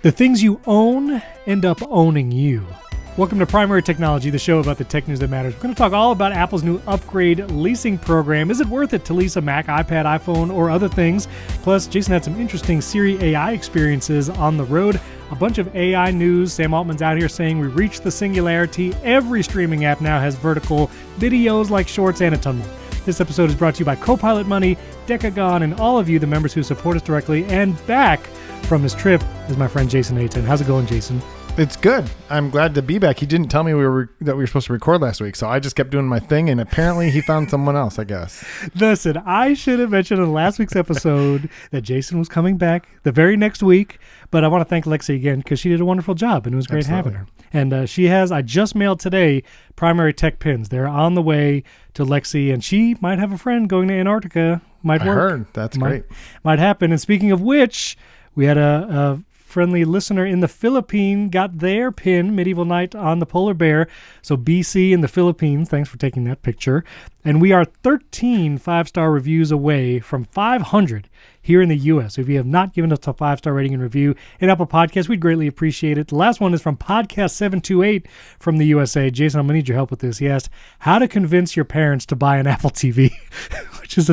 The things you own end up owning you. Welcome to Primary Technology, the show about the tech news that matters. We're going to talk all about Apple's new upgrade leasing program. Is it worth it to lease a Mac, iPad, iPhone, or other things? Plus, Jason had some interesting Siri AI experiences on the road. A bunch of AI news. Sam Altman's out here saying we reached the singularity. Every streaming app now has vertical videos like Shorts and a ton more. This episode is brought to you by Copilot Money, Decagon, and all of you, the members who support us directly. And back from his trip is my friend Jason Ayton. How's it going, Jason? It's good. I'm glad to be back. He didn't tell me that we were supposed to record last week, so I just kept doing my thing, and apparently he found someone else, I guess. Listen, I should have mentioned in last week's episode that Jason was coming back the very next week, but I want to thank Lexi again because she did a wonderful job, and it was great having her. And she has, I just mailed today, Primary Tech pins. They're on the way to Lexi, and she might have a friend going to Antarctica. Might work. I heard. That's great. Might happen. And speaking of which, we had a friendly listener in the Philippines got their pin, Medieval Night on the Polar Bear. So BC in the Philippines, thanks for taking that picture. And we are 13 five-star reviews away from 500 here in the U.S. So if you have not given us a 5-star rating and review in Apple Podcasts, we'd greatly appreciate it. The last one is from Podcast 728 from the USA. Jason, I'm going to need your help with this. He asked, how to convince your parents to buy an Apple TV, which is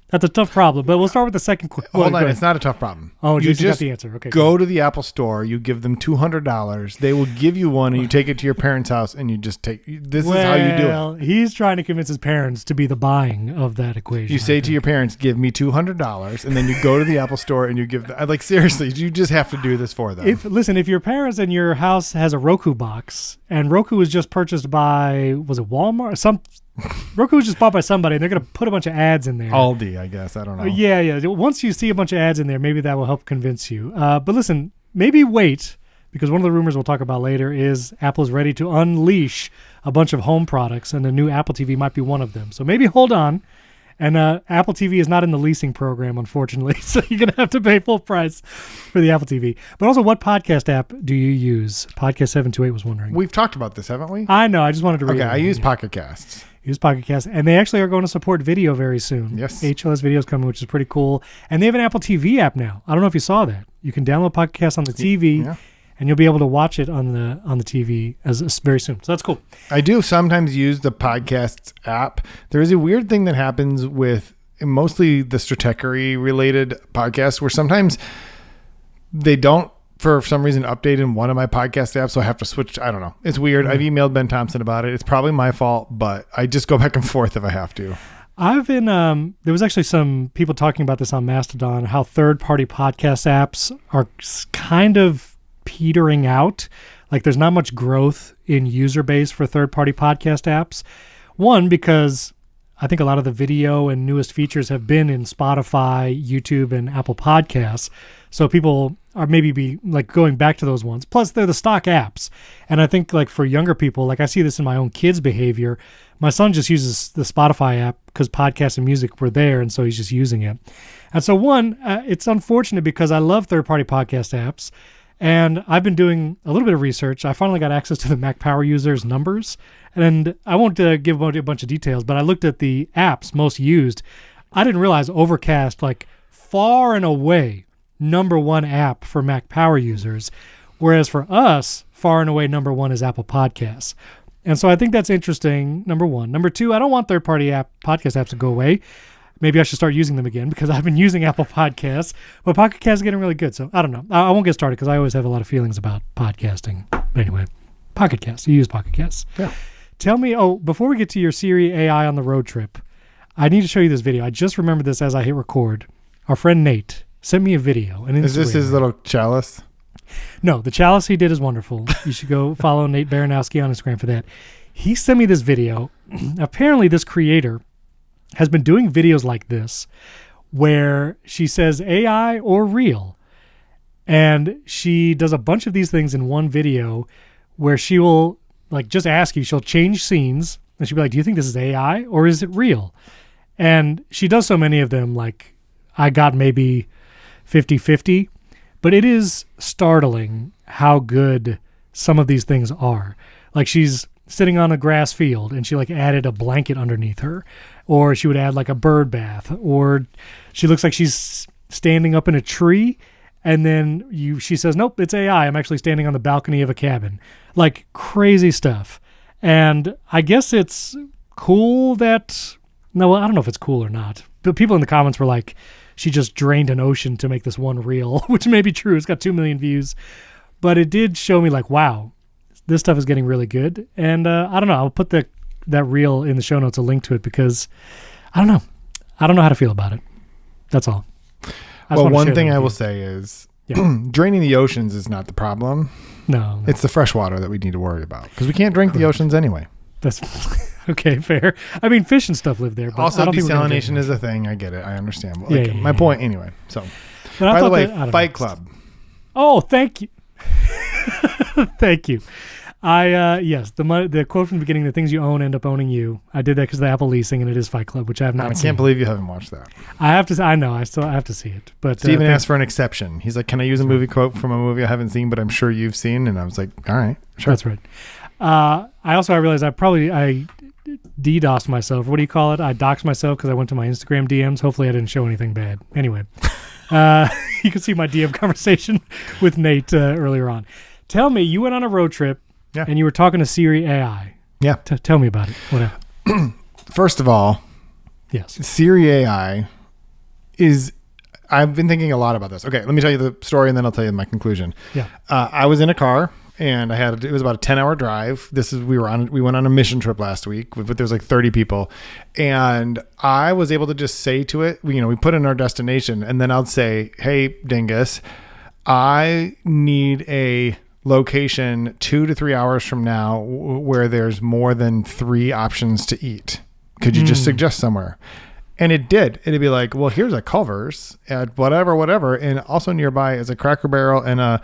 that's a tough problem, but we'll start with the second question. Hold on, it's not a tough problem. Oh, you just got the answer. Okay. Go to the Apple store, you give them $200, they will give you one, and you take it to your parents' house, and you just take. This is how you do it. Well, he's trying to convince his parents to be the buying of that equation. You say to your parents, "Give me $200," and then you go to the Apple store and you give them. Like seriously, you just have to do this for them. If your parents and your house has a Roku box, and Roku was just purchased by Walmart, Roku was just bought by somebody, and they're going to put a bunch of ads in there. Aldi, I guess. I don't know. Yeah. Once you see a bunch of ads in there, maybe that will help convince you. But listen, maybe wait, because one of the rumors we'll talk about later is Apple is ready to unleash a bunch of home products, and the new Apple TV might be one of them. So maybe hold on. And Apple TV is not in the leasing program, unfortunately, so you're going to have to pay full price for the Apple TV. But also, what podcast app do you use? Podcast 728 was wondering. We've talked about this, haven't we? I know. I just wanted to read it. Okay, I use Pocket Casts. Use Pocket Cast, and they actually are going to support video very soon. Yes. HLS video is coming, which is pretty cool. And they have an Apple TV app now. I don't know if you saw that. You can download Pocket Cast on the TV, and you'll be able to watch it on the TV as very soon. So that's cool. I do sometimes use the Podcasts app. There is a weird thing that happens with mostly the Stratechery related podcasts where sometimes they don't, for some reason, update in one of my podcast apps, so I have to switch. I don't know. It's weird. I've emailed Ben Thompson about it. It's probably my fault, but I just go back and forth if I have to. I've been, there was actually some people talking about this on Mastodon, how third-party podcast apps are kind of petering out. Like there's not much growth in user base for third-party podcast apps. One, because I think a lot of the video and newest features have been in Spotify, YouTube, and Apple Podcasts. So people are maybe going back to those ones. Plus, they're the stock apps. And I think like for younger people, like I see this in my own kids' behavior. My son just uses the Spotify app because podcasts and music were there, and so he's just using it. And so one, it's unfortunate because I love third-party podcast apps. And I've been doing a little bit of research. I finally got access to the Mac Power users' numbers. And I won't give a bunch of details, but I looked at the apps most used. I didn't realize Overcast, like far and away, number one app for Mac Power users. Whereas for us, far and away, number one is Apple Podcasts. And so I think that's interesting, number one. Number two, I don't want third-party podcast apps to go away. Maybe I should start using them again because I've been using Apple Podcasts, but Pocket Cast is getting really good. So I don't know. I won't get started because I always have a lot of feelings about podcasting. But anyway, Pocket Cast. You use Pocket Cast. Yeah. Tell me, before we get to your Siri AI on the road trip, I need to show you this video. I just remembered this as I hit record. Our friend Nate sent me a video. Is this his little chalice? No, the chalice he did is wonderful. You should go follow Nate Baranowski on Instagram for that. He sent me this video. Apparently, this creator has been doing videos like this where she says AI or real. And she does a bunch of these things in one video where she will just ask you, she'll change scenes and she'll be like, do you think this is AI or is it real? And she does so many of them, like I got maybe 50-50, but it is startling how good some of these things are. Like she's sitting on a grass field and she added a blanket underneath her, or she would add a bird bath, or she looks like she's standing up in a tree And then she says, nope, it's AI. I'm actually standing on the balcony of a cabin. Like crazy stuff. And I guess it's cool that, no, I don't know if it's cool or not. But people in the comments were like, she just drained an ocean to make this one reel, which may be true. It's got 2 million views. But it did show me like, wow, this stuff is getting really good. And I don't know. I'll put that reel in the show notes, a link to it, because I don't know. I don't know how to feel about it. That's all. Well, one thing I will say is draining the oceans is not the problem. No. It's the fresh water that we need to worry about because we can't drink the oceans anyway. That's okay, fair. I mean, fish and stuff live there. But also, I don't desalination is a thing. I get it. I understand. But my point anyway. So, but by the way, Fight Club. Oh, thank you. Thank you. Yes, the quote from the beginning, the things you own end up owning you. I did that because of the Apple Leasing, and it is Fight Club, which I have not seen. I can't believe you haven't watched that. I know. I have to see it. But Steven asked for an exception. He's like, can I use a movie quote from a movie I haven't seen, but I'm sure you've seen? And I was like, all right, sure. That's right. I realized I DDoSed myself. What do you call it? I doxed myself because I went to my Instagram DMs. Hopefully I didn't show anything bad. Anyway, you can see my DM conversation with Nate earlier on. Tell me, you went on a road trip. Yeah. And you were talking to Siri AI. Yeah. Tell me about it. What happened? First of all, yes, Siri AI I've been thinking a lot about this. Okay, let me tell you the story and then I'll tell you my conclusion. Yeah. I was in a car and it was about a 10-hour drive. We went on a mission trip last week, but there's like 30 people. And I was able to just say to it, we put in our destination and then I'll say, hey, Dingus, I need a location 2 to 3 hours from now where there's more than 3 options to eat. Could you just suggest somewhere? And it did. It'd be like, well, here's a Culver's at whatever. And also nearby is a Cracker Barrel and a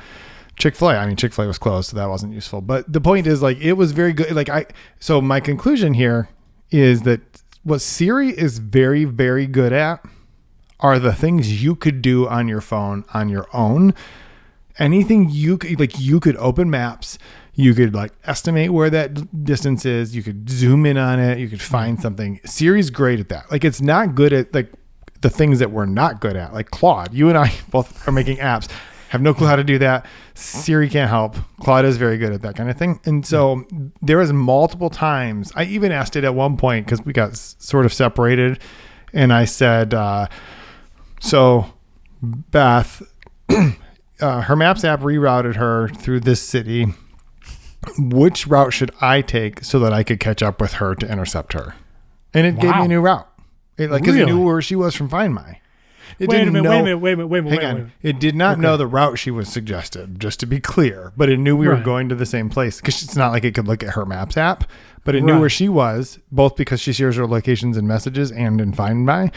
Chick-fil-A. I mean, Chick-fil-A was closed, so that wasn't useful. But the point is, like, it was very good. So my conclusion here is that what Siri is very, very good at are the things you could do on your phone on your own. Anything you could open maps, you could estimate where that distance is, you could zoom in on it, you could find something. Siri's great at that. Like, it's not good at the things that we're not good at. Like Claude, you and I both are making apps, have no clue how to do that. Siri can't help. Claude is very good at that kind of thing. And so there was multiple times, I even asked it at one point because we got sort of separated, and I said, so Beth, her Maps app rerouted her through this city. Which route should I take so that I could catch up with her to intercept her? And it gave me a new route. Because it knew where she was from Find My. Wait a minute. It did not know the route she was suggested, just to be clear. But it knew we were going to the same place. Because it's not like it could look at her Maps app. But it knew where she was, both because she shares her locations in Messages and in Find My.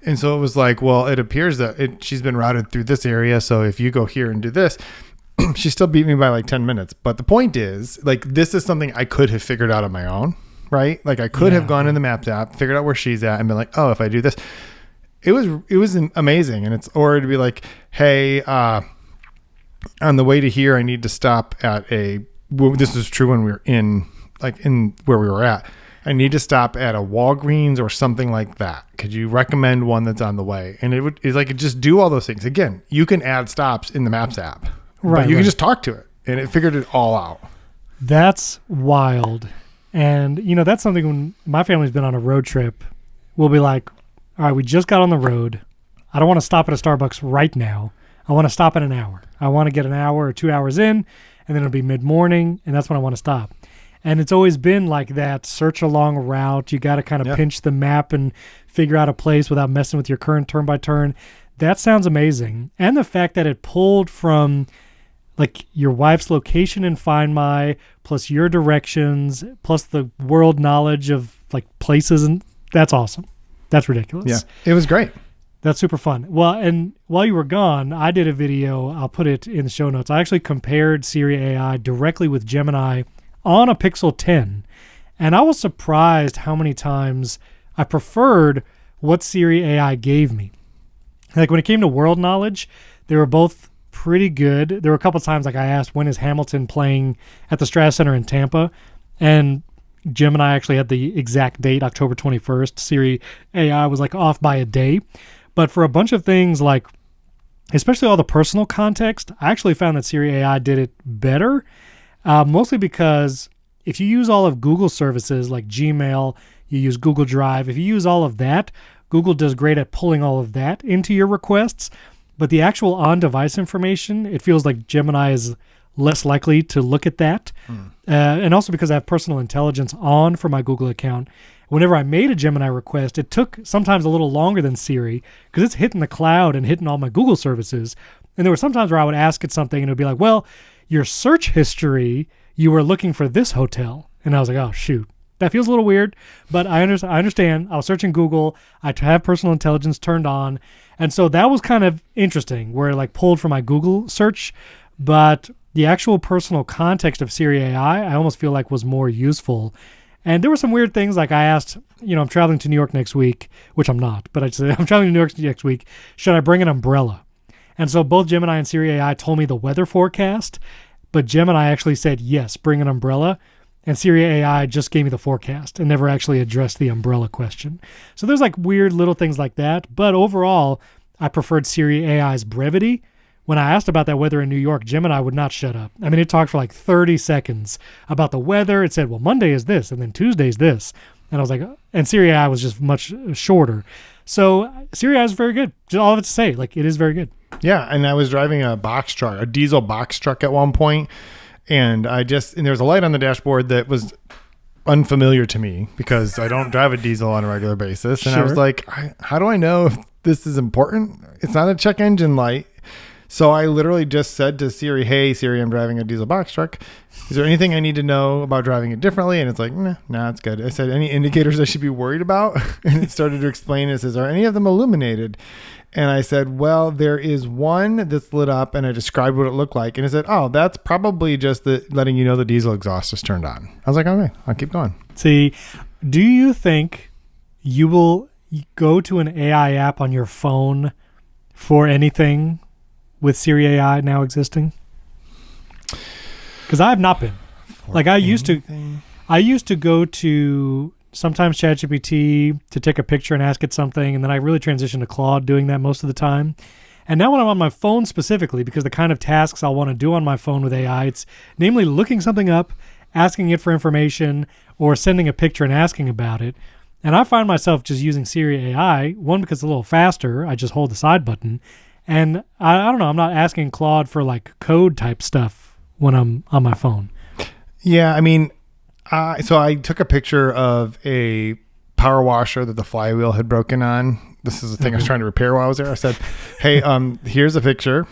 And so it was like, well, it appears that she's been routed through this area. So if you go here and do this, she still beat me by 10 minutes. But the point is, this is something I could have figured out on my own, right? I could have gone in the Maps app, figured out where she's at, and been like, oh, if I do this, it was amazing. And or it'd be like, hey, on the way to here, I need to stop at this was true when we were in where we were at. I need to stop at a Walgreens or something like that. Could you recommend one that's on the way? And it just do all those things. Again, you can add stops in the Maps app, but you can just talk to it, and it figured it all out. That's wild. And, that's something when my family's been on a road trip, we'll be like, all right, we just got on the road. I don't want to stop at a Starbucks right now. I want to stop at an hour. I want to get an hour or 2 hours in, and then it'll be mid-morning, and that's when I want to stop. And it's always been like that. Search a long route. You got to kind of pinch the map and figure out a place without messing with your current turn by turn. That sounds amazing. And the fact that it pulled from your wife's location in Find My, plus your directions, plus the world knowledge of places, and that's awesome. That's ridiculous. Yeah, it was great. That's super fun. Well, and while you were gone, I did a video. I'll put it in the show notes. I actually compared Siri AI directly with Gemini on a Pixel 10. And I was surprised how many times I preferred what Siri AI gave me. When it came to world knowledge, they were both pretty good. There were a couple times I asked, when is Hamilton playing at the Strata Center in Tampa? And Gemini actually had the exact date, October 21st. Siri AI was off by a day. But for a bunch of things especially all the personal context. I actually found that Siri AI did it better, mostly because if you use all of Google services like Gmail, you use Google Drive, if you use all of that, Google does great at pulling all of that into your requests. But the actual on-device information, it feels like Gemini is less likely to look at that. And also because I have personal intelligence on for my Google account, whenever I made a Gemini request, it took sometimes a little longer than Siri because it's hitting the cloud and hitting all my Google services. And there were some times where I would ask it something and it would be like, well, your search history, you were looking for this hotel. And I was like, oh, shoot. That feels a little weird, but I understand. I was searching Google. I have personal intelligence turned on. And so that was kind of interesting where it like pulled from my Google search. But the actual personal context of Siri AI, I almost feel like was more useful. And there were some weird things like I asked, I'm traveling to New York next week, which I'm not, but I said, I'm traveling to New York next week. Should I bring an umbrella? And so both Gemini and Siri AI told me the weather forecast, but Gemini actually said, yes, bring an umbrella. And Siri AI just gave me the forecast and never actually addressed the umbrella question. So there's like weird little things like that. But overall, I preferred Siri AI's brevity. When I asked about that weather in New York, Gemini would not shut up. I mean, it talked for like 30 seconds about the weather. It said, well, Monday is this, and then Tuesday's this. And I was like, and Siri AI was just much shorter. So Siri AI is very good. Just all of it to say, like, it is very good. Yeah, and I was driving a box truck, a diesel box truck at one point, and there was a light on the dashboard that was unfamiliar to me because I don't drive a diesel on a regular basis. And I was like, how do I know if this is important? It's not a check engine light. So I literally just said to Siri, hey, Siri, I'm driving a diesel box truck. Is there anything I need to know about driving it differently? And it's like, nah, it's good. I said, any indicators I should be worried about? And it started to explain. It says, are any of them illuminated? And I said, well, there is one that's lit up, and I described what it looked like. And it said, oh, that's probably just letting you know the diesel exhaust is turned on. I was like, okay, I'll keep going. See, do you think you will go to an AI app on your phone for anything with Siri AI now existing? Because I have not been. Like I used to go to sometimes ChatGPT to take a picture and ask it something, and then I really transitioned to Claude doing that most of the time. And now when I'm on my phone specifically, because the kind of tasks I'll want to do on my phone with AI, it's namely looking something up, asking it for information, or sending a picture and asking about it. And I find myself just using Siri AI, one, because it's a little faster. I just hold the side button. And I don't know, I'm not asking Claude for like code type stuff when I'm on my phone. Yeah, I mean, so I took a picture of a power washer that the flywheel had broken on. This is the thing I was trying to repair while I was there. I said, hey, here's a picture.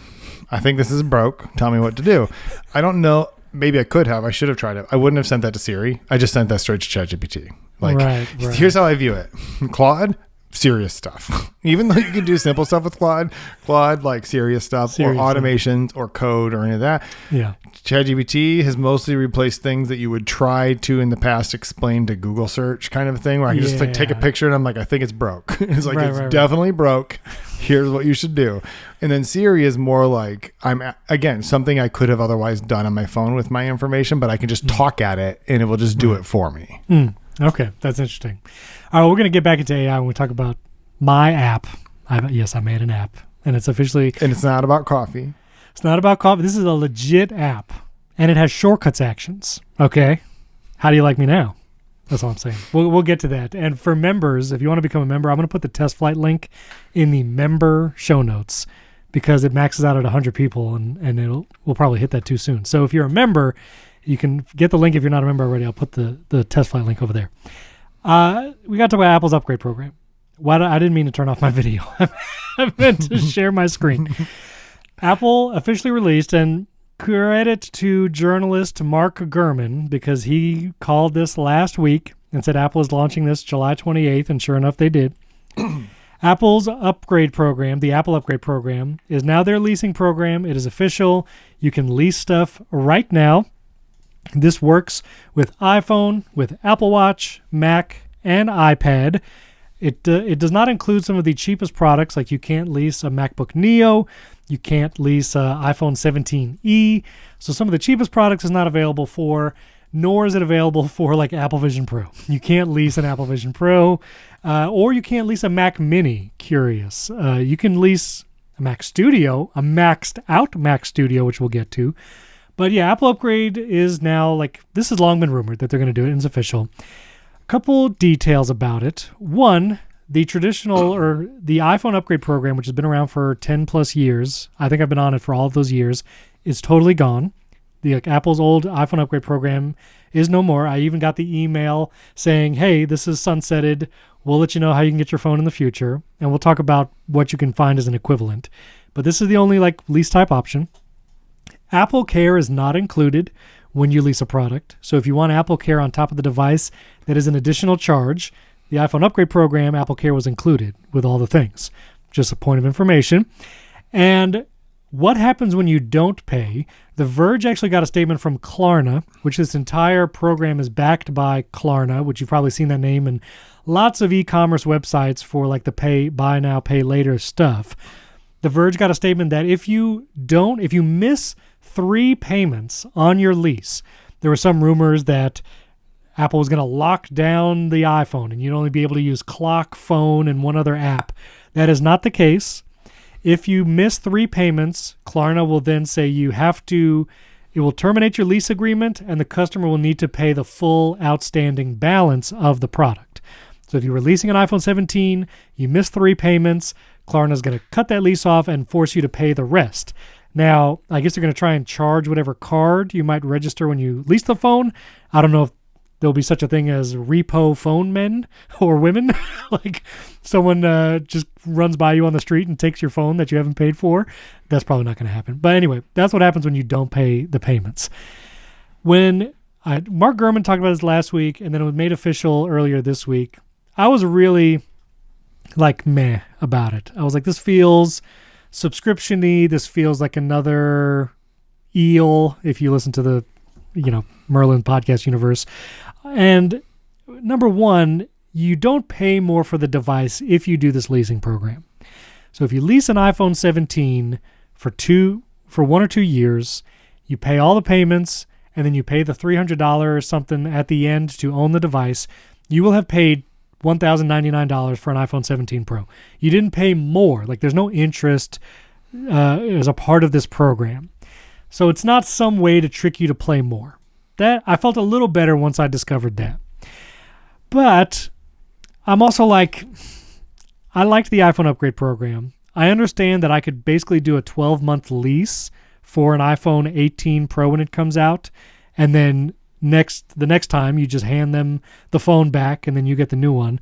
I think this is broke. Tell me what to do. I don't know. Maybe I could have. I should have tried it. I wouldn't have sent that to Siri. I just sent that straight to ChatGPT. Like, right. Here's how I view it. Claude, serious stuff. Even though you can do simple stuff with Claude, like serious stuff or automations or code or any of that. Yeah. ChatGPT has mostly replaced things that you would try to in the past explain to Google search kind of thing where I can just like take a picture and I'm like, I think it's broke. It's like, it's definitely broke. Here's what you should do. And then Siri is more like, again, something I could have otherwise done on my phone with my information, but I can just talk at it and it will just do it for me. Okay, that's interesting. All right, we're going to get back into AI when we talk about my app. I made an app, and it's officially... And it's not about coffee. It's not about coffee. This is a legit app, and it has shortcuts actions. Okay, how do you like me now? That's all I'm saying. We'll get to that. And for members, if you want to become a member, I'm going to put the test flight link in the member show notes because it maxes out at 100 people, and we'll probably hit that too soon. So if you're a member... You can get the link if you're not a member already. I'll put the test flight link over there. We got to talk about Apple's upgrade program. I didn't mean to turn off my video. I meant to share my screen. Apple officially released, and credit to journalist Mark Gurman because he called this last week and said Apple is launching this July 28th, and sure enough, they did. Apple's upgrade program, the Apple upgrade program, is now their leasing program. It is official. You can lease stuff right now. This works with iPhone, with Apple Watch, Mac, and iPad. It does not include some of the cheapest products, like you can't lease a MacBook Neo, you can't lease an iPhone 17e. So some of the cheapest products is not available for, nor is it available for like Apple Vision Pro. You can't lease an Apple Vision Pro, or you can't lease a Mac Mini. Curious. You can lease a Mac Studio, a maxed out Mac Studio, which we'll get to. But yeah, Apple Upgrade is now this has long been rumored that they're going to do it, and it's official. A couple details about it. One, the traditional or the iPhone upgrade program, which has been around for 10 plus years, I think I've been on it for all of those years, is totally gone. Apple's old iPhone upgrade program is no more. I even got the email saying, hey, this is sunsetted. We'll let you know how you can get your phone in the future. And we'll talk about what you can find as an equivalent. But this is the only lease type option. Apple Care is not included when you lease a product. So if you want Apple Care on top of the device, that is an additional charge. The iPhone upgrade program, Apple Care was included with all the things. Just a point of information. And what happens when you don't pay? The Verge actually got a statement from Klarna, which this entire program is backed by Klarna, which you've probably seen that name in lots of e-commerce websites for the buy now, pay later stuff. The Verge got a statement that if you miss 3 payments on your lease, there were some rumors that Apple was going to lock down the iPhone and you'd only be able to use Clock, Phone, and one other app. That is not the case. If you miss 3 payments, Klarna will then say it will terminate your lease agreement and the customer will need to pay the full outstanding balance of the product. So if you were leasing an iPhone 17, you missed 3 payments, Klarna is going to cut that lease off and force you to pay the rest. Now, I guess they're going to try and charge whatever card you might register when you lease the phone. I don't know if there'll be such a thing as repo phone men or women. Someone just runs by you on the street and takes your phone that you haven't paid for. That's probably not going to happen. But anyway, that's what happens when you don't pay the payments. When Mark Gurman talked about this last week, and then it was made official earlier this week, I was really meh about it. I was like, this feels subscription-y. This feels like another eel, if you listen to the Merlin podcast universe. And number one, you don't pay more for the device if you do this leasing program. So if you lease an iPhone 17 for 1 or 2 years, you pay all the payments, and then you pay the $300 or something at the end to own the device, you will have paid $1,099 for an iPhone 17 Pro. You didn't pay more. There's no interest as a part of this program. So it's not some way to trick you to play more. That I felt a little better once I discovered that. But I'm also I liked the iPhone upgrade program. I understand that I could basically do a 12-month lease for an iPhone 18 Pro when it comes out, and then the next time you just hand them the phone back and then you get the new one.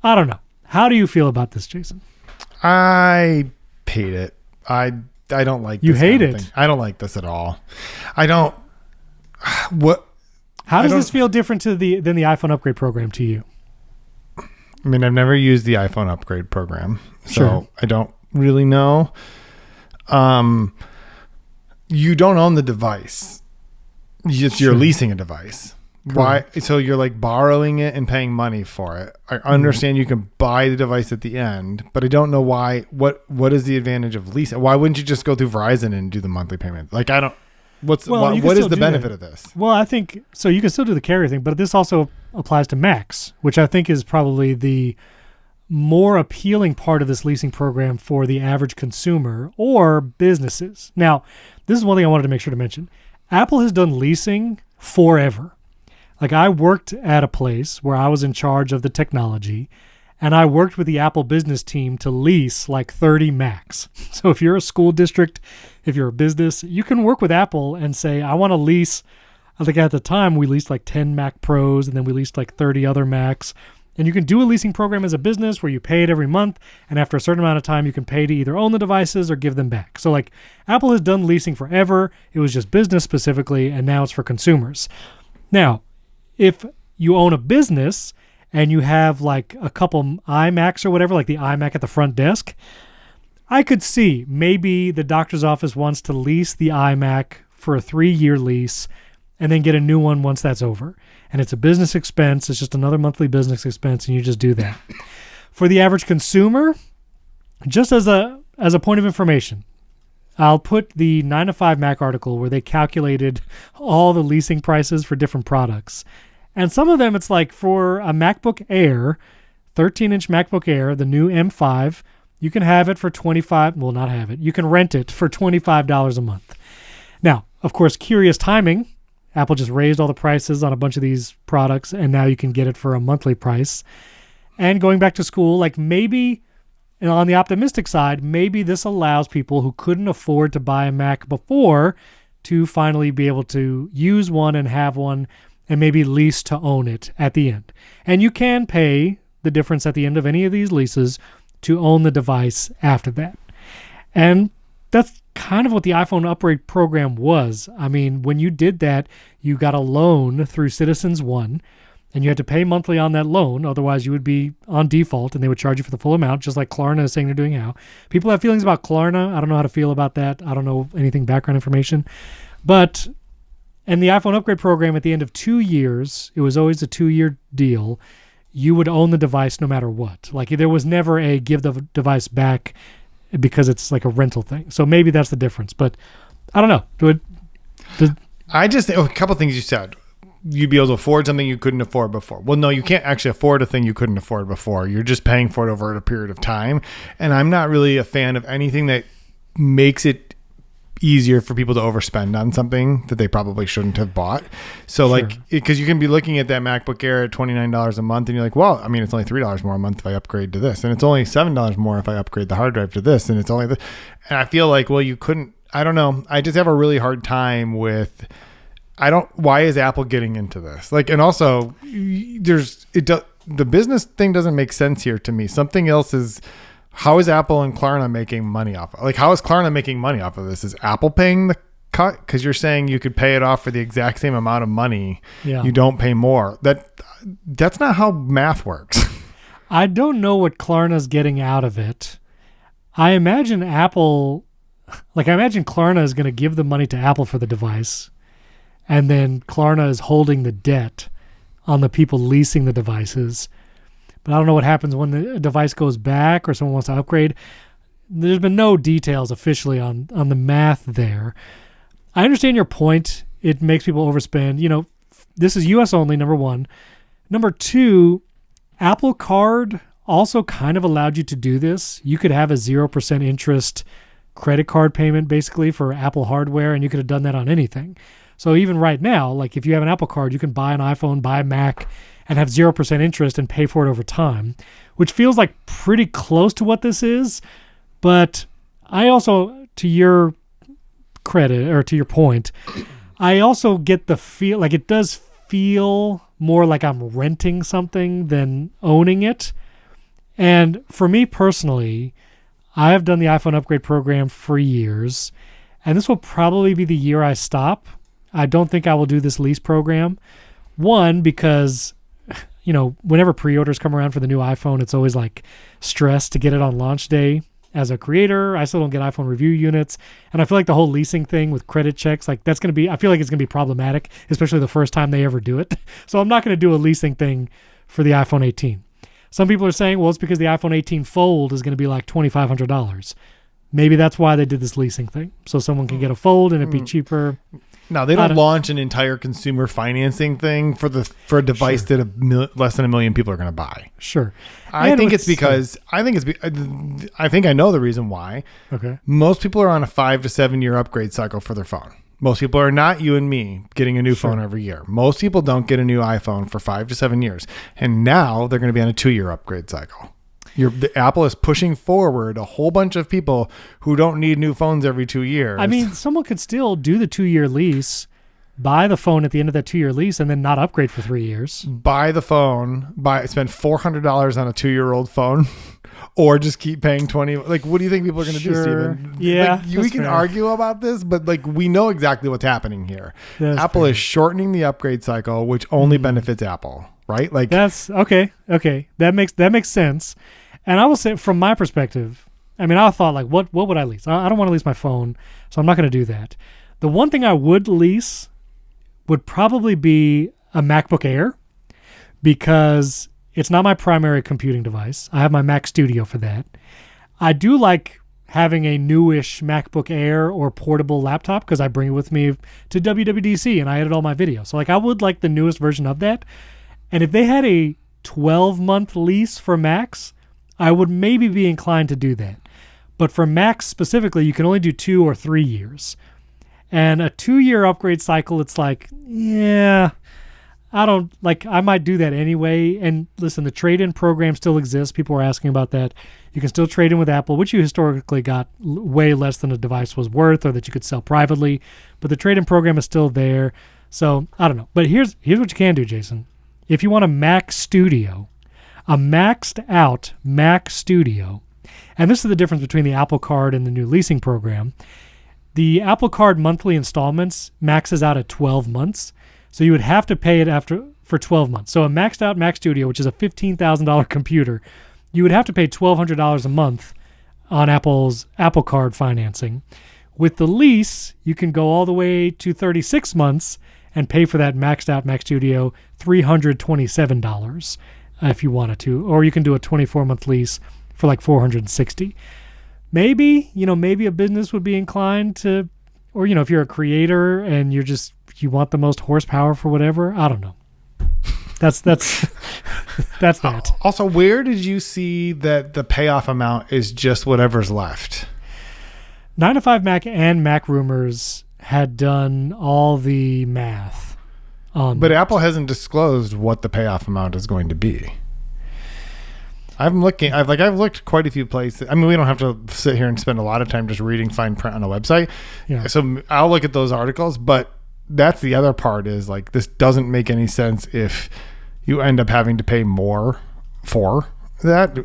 I don't know. How do you feel about this, Jason? I hate it. I don't like this. You hate it? I don't like this at all. I don't. What? How does this feel different than the iPhone upgrade program to you? I mean, I've never used the iPhone upgrade program, so sure. I don't really know. You don't own the device. You're leasing a device. Correct. Why? So you're borrowing it and paying money for it. I understand you can buy the device at the end, but I don't know why. What is the advantage of leasing? Why wouldn't you just go through Verizon and do the monthly payment? I don't. What is the benefit of this? Well, I think so. You can still do the carrier thing, but this also applies to Macs, which I think is probably the more appealing part of this leasing program for the average consumer or businesses. Now, this is one thing I wanted to make sure to mention. Apple has done leasing forever. I worked at a place where I was in charge of the technology, and I worked with the Apple business team to lease 30 Macs. So if you're a school district, if you're a business, you can work with Apple and say, I want to lease. I think at the time we leased 10 Mac Pros, and then we leased 30 other Macs. And you can do a leasing program as a business where you pay it every month, and after a certain amount of time, you can pay to either own the devices or give them back. So Apple has done leasing forever. It was just business specifically, and now it's for consumers. Now, if you own a business and you have a couple iMacs or whatever, the iMac at the front desk, I could see maybe the doctor's office wants to lease the iMac for a 3-year lease and then get a new one once that's over. And it's a business expense. It's just another monthly business expense, and you just do that. For the average consumer, just as a point of information, I'll put the 9 to 5 Mac article where they calculated all the leasing prices for different products. And some of them, it's for a MacBook Air, 13-inch MacBook Air, the new M5, you can have it for not have it. You can rent it for $25 a month. Now, of course, curious timing. Apple just raised all the prices on a bunch of these products, and now you can get it for a monthly price. And going back to school, like maybe, and on the optimistic side, maybe this allows people who couldn't afford to buy a Mac before to finally be able to use one and have one and maybe lease to own it at the end. And you can pay the difference at the end of any of these leases to own the device after that. And that's kind of what the iPhone upgrade program was. I mean, when you did that, you got a loan through Citizens One, and you had to pay monthly on that loan. Otherwise, you would be on default, and they would charge you for the full amount, just like Klarna is saying they're doing now. People have feelings about Klarna. I don't know how to feel about that. I don't know anything background information. But in the iPhone upgrade program, at the end of 2 years, it was always a 2-year deal, you would own the device no matter what. Like, there was never a give the device back because it's like a rental thing. So maybe that's the difference. But I don't know. I just think a couple things you said. You'd be able to afford something you couldn't afford before. Well, no, you can't actually afford a thing you couldn't afford before. You're just paying for it over a period of time. And I'm not really a fan of anything that makes it easier for people to overspend on something that they probably shouldn't have bought. So Sure. like, because you can be looking at that MacBook Air at $29 a month and you're like, well, I mean, it's only $3 more a month if I upgrade to this. And it's only $7 more if I upgrade the hard drive to this. And it's only this. And I feel like, well, you couldn't, I don't know. I just have a really hard time with, why is Apple getting into this? Like, and also the business thing doesn't make sense here to me. Something else is, how is Apple and Klarna making money off of? Like, how is Klarna making money off of this? Is Apple paying the cut? Because you're saying you could pay it off for the exact same amount of money. Yeah. You don't pay more. That's not how math works. I don't know what Klarna's getting out of it. I imagine Klarna is going to give the money to Apple for the device, and then Klarna is holding the debt on the people leasing the devices. But I don't know what happens when the device goes back or someone wants to upgrade. There's been no details officially on the math there. I understand your point. It makes people overspend. You know, this is US only, number one. Number two, Apple Card also kind of allowed you to do this. You could have a 0% interest credit card payment basically for Apple hardware, and you could have done that on anything. So even right now, like if you have an Apple Card, you can buy an iPhone, buy a Mac, and have 0% interest and pay for it over time, which feels like pretty close to what this is. But I also, to your credit, or to your point, I also get the feel, like it does feel more like I'm renting something than owning it. And for me personally, I have done the iPhone upgrade program for years, and this will probably be the year I stop. I don't think I will do this lease program. One, because, you know, whenever pre-orders come around for the new iPhone, it's always like stress to get it on launch day. As a creator, I still don't get iPhone review units. And I feel like the whole leasing thing with credit checks, like that's going to be, I feel like it's going to be problematic, especially the first time they ever do it. So I'm not going to do a leasing thing for the iPhone 18. Some people are saying, well, it's because the iPhone 18 Fold is going to be like $2,500. Maybe that's why they did this leasing thing. So someone can get a Fold and it'd be cheaper. No, they don't launch an entire consumer financing thing for a device that less than 1 million people are going to buy. Sure. I think I know the reason why. Okay. Most people are on a 5 to 7 year upgrade cycle for their phone. Most people are not you and me getting a new phone every year. Most people don't get a new iPhone for 5 to 7 years. And now they're going to be on a 2-year upgrade cycle. Apple is pushing forward a whole bunch of people who don't need new phones every 2 years. I mean, someone could still do the 2-year lease, buy the phone at the end of that 2-year lease, and then not upgrade for 3 years. Buy the phone, spend $400 on a 2-year-old phone, or just keep paying $20. Like, what do you think people are going to do, Steven? Yeah, like, we can argue about this, but like we know exactly what's happening here. Apple is shortening the upgrade cycle, which only benefits Apple, right? Like that's okay. Okay, that makes sense. And I will say, from my perspective, I mean, I thought, like, what would I lease? I don't want to lease my phone, so I'm not going to do that. The one thing I would lease would probably be a MacBook Air, because it's not my primary computing device. I have my Mac Studio for that. I do like having a newish MacBook Air or portable laptop because I bring it with me to WWDC and I edit all my videos. So, like, I would like the newest version of that. And if they had a 12-month lease for Macs, I would maybe be inclined to do that. But for Macs specifically, you can only do 2 or 3 years. And a 2-year upgrade cycle, it's like, yeah, I might do that anyway. And listen, the trade-in program still exists. People were asking about that. You can still trade in with Apple, which you historically got way less than a device was worth or that you could sell privately. But the trade-in program is still there. So I don't know. But here's what you can do, Jason. If you want a Mac Studio, a maxed out Mac Studio, and this is the difference between the Apple Card and the new leasing program. The Apple Card monthly installments maxes out at 12 months. So you would have to pay it for 12 months. So a maxed out Mac Studio, which is a $15,000 computer, you would have to pay $1,200 a month on Apple's Apple Card financing. With the lease, you can go all the way to 36 months and pay for that maxed out Mac Studio $327 if you wanted to. Or you can do a 24-month lease for like $460. Maybe a business would be inclined to, or, if you're a creator and you want the most horsepower for whatever, I don't know. That's that. Also, where did you see that the payoff amount is just whatever's left? 9to5Mac and Mac Rumors had done all the math on But Apple hasn't disclosed what the payoff amount is going to be. I've looked quite a few places. I mean, we don't have to sit here and spend a lot of time just reading fine print on a website. Yeah. So I'll look at those articles, but that's the other part is like, this doesn't make any sense if you end up having to pay more for that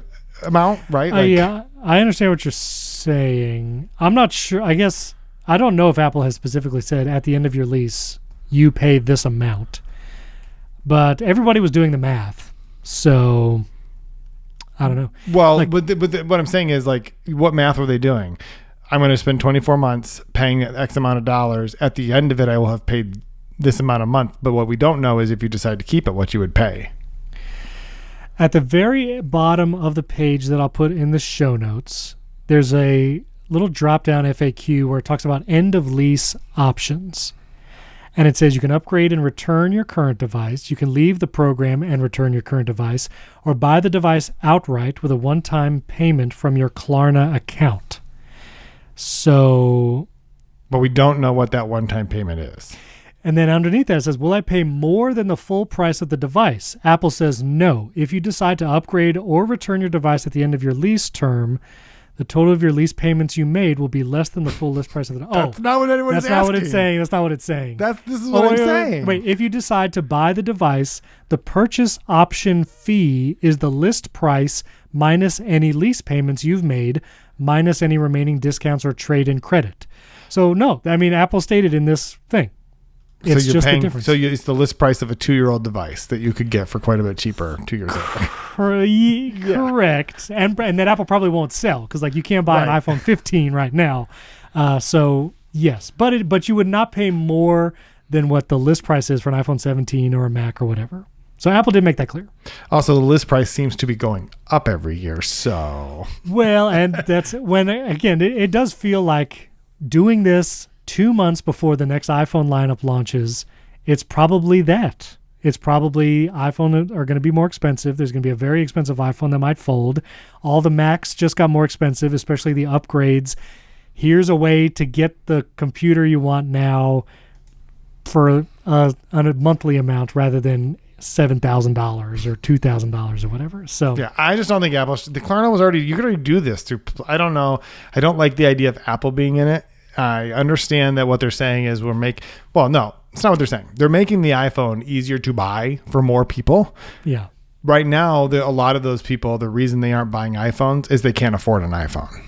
amount, right? Yeah, I understand what you're saying. I'm not sure. I guess I don't know if Apple has specifically said at the end of your lease, you pay this amount, but everybody was doing the math. So I don't know. Well, but what I'm saying is, like, what math were they doing? I'm going to spend 24 months paying X amount of dollars. At the end of it, I will have paid this amount a month. But what we don't know is if you decide to keep it, what you would pay. At the very bottom of the page that I'll put in the show notes, there's a little drop-down FAQ where it talks about end-of-lease options. And it says you can upgrade and return your current device. You can leave the program and return your current device, or buy the device outright with a one-time payment from your Klarna account. So, but we don't know what that one-time payment is. And then underneath that it says, will I pay more than the full price of the device? Apple says no. If you decide to upgrade or return your device at the end of your lease term, the total of your lease payments you made will be less than the full list price of the... That's not what anyone is asking. That's not what it's saying. That's not what it's saying. This is what I'm saying. Wait, if you decide to buy the device, the purchase option fee is the list price minus any lease payments you've made, minus any remaining discounts or trade-in credit. So, no. I mean, Apple stated in this thing. It's just the difference. So it's the list price of a 2-year-old device that you could get for quite a bit cheaper 2 years later. Correct. And that Apple probably won't sell because you can't buy an iPhone 15 right now. So yes, but you would not pay more than what the list price is for an iPhone 17 or a Mac or whatever. So Apple did make that clear. Also, the list price seems to be going up every year. So well, and that's when again it does feel like doing this 2 months before the next iPhone lineup launches. It's probably that. It's probably iPhone are going to be more expensive. There's going to be a very expensive iPhone that might fold. All the Macs just got more expensive, especially the upgrades. Here's a way to get the computer you want now for a monthly amount rather than $7,000 or $2,000 or whatever. So yeah, I just don't think Apple. The Klarna was already. You could already do this through. I don't know. I don't like the idea of Apple being in it. I understand that what they're saying is well, no, it's not what they're saying. They're making the iPhone easier to buy for more people. Yeah. Right now, a lot of those people, the reason they aren't buying iPhones is they can't afford an iPhone.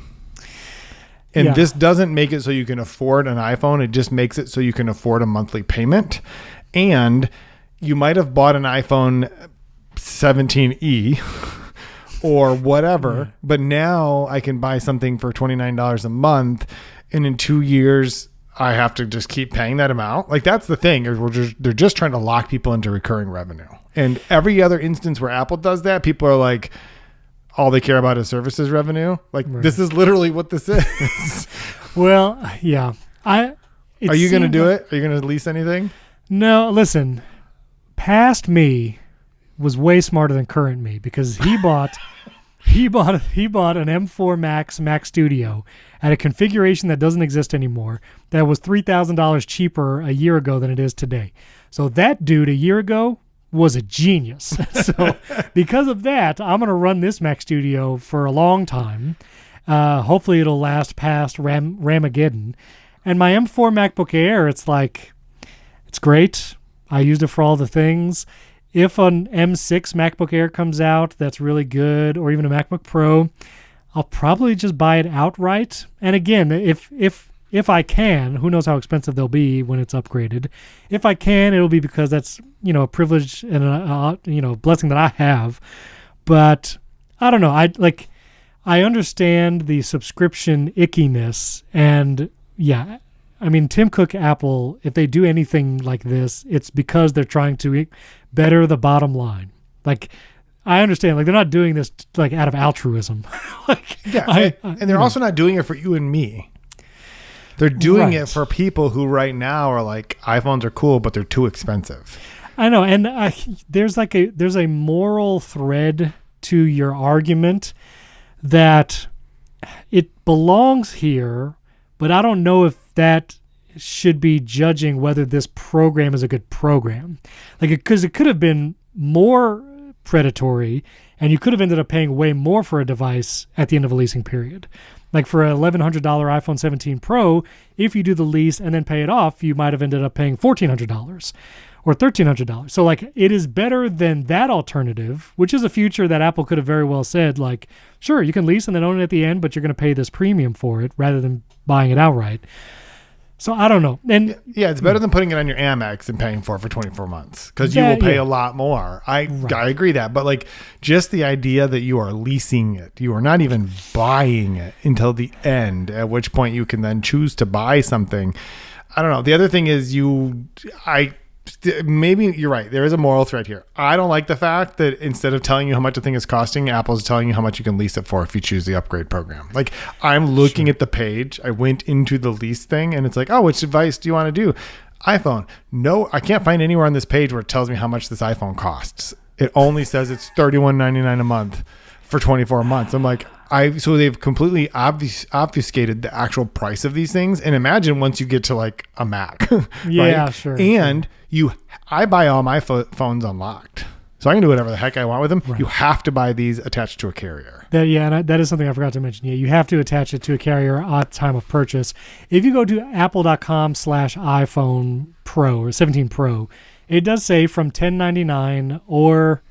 And this doesn't make it so you can afford an iPhone. It just makes it so you can afford a monthly payment. And you might have bought an iPhone 17e or whatever, but now I can buy something for $29 a month. And in 2 years, I have to just keep paying that amount. That's the thing. They're just trying to lock people into recurring revenue. And every other instance where Apple does that, people are like, all they care about is services revenue. This is literally what this is. Well, yeah. Are you going to do it? Are you going to lease anything? No, listen. Past me was way smarter than current me because he bought He bought an M4 Mac Studio at a configuration that doesn't exist anymore. That was $3,000 cheaper a year ago than it is today. So that dude a year ago was a genius. So because of that, I'm going to run this Mac Studio for a long time. Hopefully it'll last past Ramageddon. And my M4 MacBook Air, it's great. I used it for all the things. If an M6 MacBook Air comes out that's really good, or even a MacBook Pro, I'll probably just buy it outright. And again, if I can, who knows how expensive they'll be when it's upgraded. If I can, it'll be because that's, a privilege and a blessing that I have. But I don't know. I understand the subscription ickiness, and yeah, I mean, Tim Cook, Apple, if they do anything like this, it's because they're trying to better the bottom line. Like, I understand, they're not doing this out of altruism. And they're also not doing it for you and me. They're doing it for people who right now are like, iPhones are cool, but they're too expensive. I know, and there's a moral thread to your argument that it belongs here, but I don't know if that should be judging whether this program is a good program. Because it could have been more predatory, and you could have ended up paying way more for a device at the end of a leasing period. Like for a $1,100 iPhone 17 Pro, if you do the lease and then pay it off, you might have ended up paying $1,400 or $1,300. So it is better than that alternative, which is a future that Apple could have very well said, sure, you can lease and then own it at the end, but you're going to pay this premium for it rather than buying it outright. So I don't know. And yeah, it's better than putting it on your Amex and paying for 24 months because you will pay a lot more. I agree that. But just the idea that you are leasing it, you are not even buying it until the end, at which point you can then choose to buy something. I don't know. The other thing is maybe you're right. There is a moral thread here. I don't like the fact that instead of telling you how much a thing is costing, Apple's telling you how much you can lease it for if you choose the upgrade program. I'm looking at the page. I went into the lease thing and it's like, oh, which device do you want to do? iPhone. No, I can't find anywhere on this page where it tells me how much this iPhone costs. It only says it's $31.99 a month for 24 months. I'm like, so they've completely obfuscated the actual price of these things. And imagine once you get to a Mac. Yeah, right? sure. And I buy all my phones unlocked. So I can do whatever the heck I want with them. Right. You have to buy these attached to a carrier. That is something I forgot to mention. Yeah, you have to attach it to a carrier at time of purchase. If you go to apple.com/iPhone Pro or 17 Pro, it does say from $10.99 or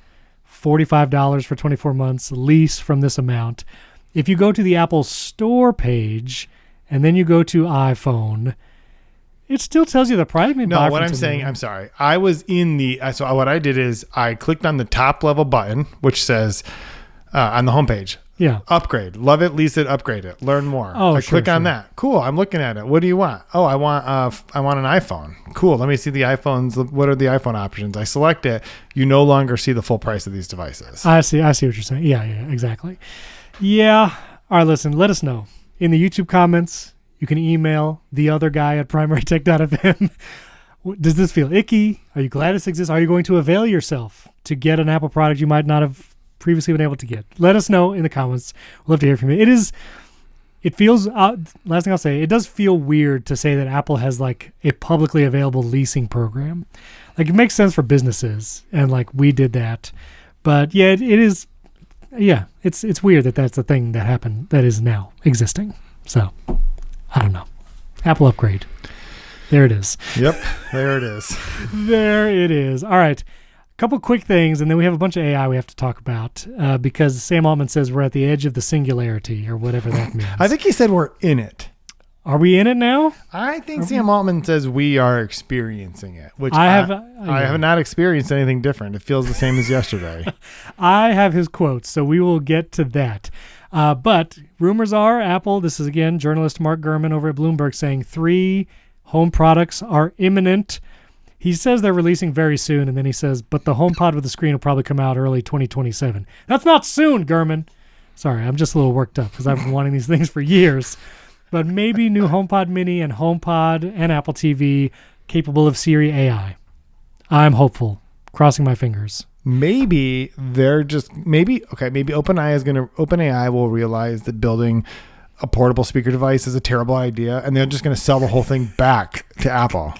$45 for 24 months lease from this amount. If you go to the Apple Store page and then you go to iPhone, it still tells you the price. No, what I'm saying, I'm sorry. I was so what I did is I clicked on the top level button, which says on the homepage, upgrade, love it, lease it, upgrade it, learn more. Oh, click on that. Cool. I'm looking at it. What do you want? Oh, I want an iPhone. Cool. Let me see the iPhones. What are the iPhone options? I select it. You no longer see the full price of these devices. I see what you're saying. Yeah, exactly. Yeah. All right, listen, let us know in the YouTube comments. You can email the other guy at primarytech.fm. Does this feel icky? Are you glad this exists? Are you going to avail yourself to get an Apple product you might not have previously been able to get? Let us know in the comments. We'll love to hear from you. It feels, last thing I'll say, it does feel weird to say that Apple has a publicly available leasing program. It makes sense for businesses, and we did that. But yeah, it is. Yeah, it's weird that that's the thing that happened that is now existing. So, I don't know. Apple upgrade. There it is. Yep, there it is. There it is. All right. A couple quick things, and then we have a bunch of AI we have to talk about because Sam Altman says we're at the edge of the singularity or whatever that means. I think he said we're in it. Are we in it now? I think Sam Altman says we are experiencing it, which I have not experienced anything different. It feels the same as yesterday. I have his quotes, so we will get to that. But rumors are Apple, this is again journalist Mark Gurman over at Bloomberg saying 3 home products are imminent. He says they're releasing very soon, and then he says, but the HomePod with the screen will probably come out early 2027. That's not soon, Gurman. Sorry, I'm just a little worked up because I've been wanting these things for years. But maybe new HomePod Mini and HomePod and Apple TV capable of Siri AI. I'm hopeful. Crossing my fingers. Maybe maybe OpenAI will realize that building a portable speaker device is a terrible idea, and they're just going to sell the whole thing back to Apple.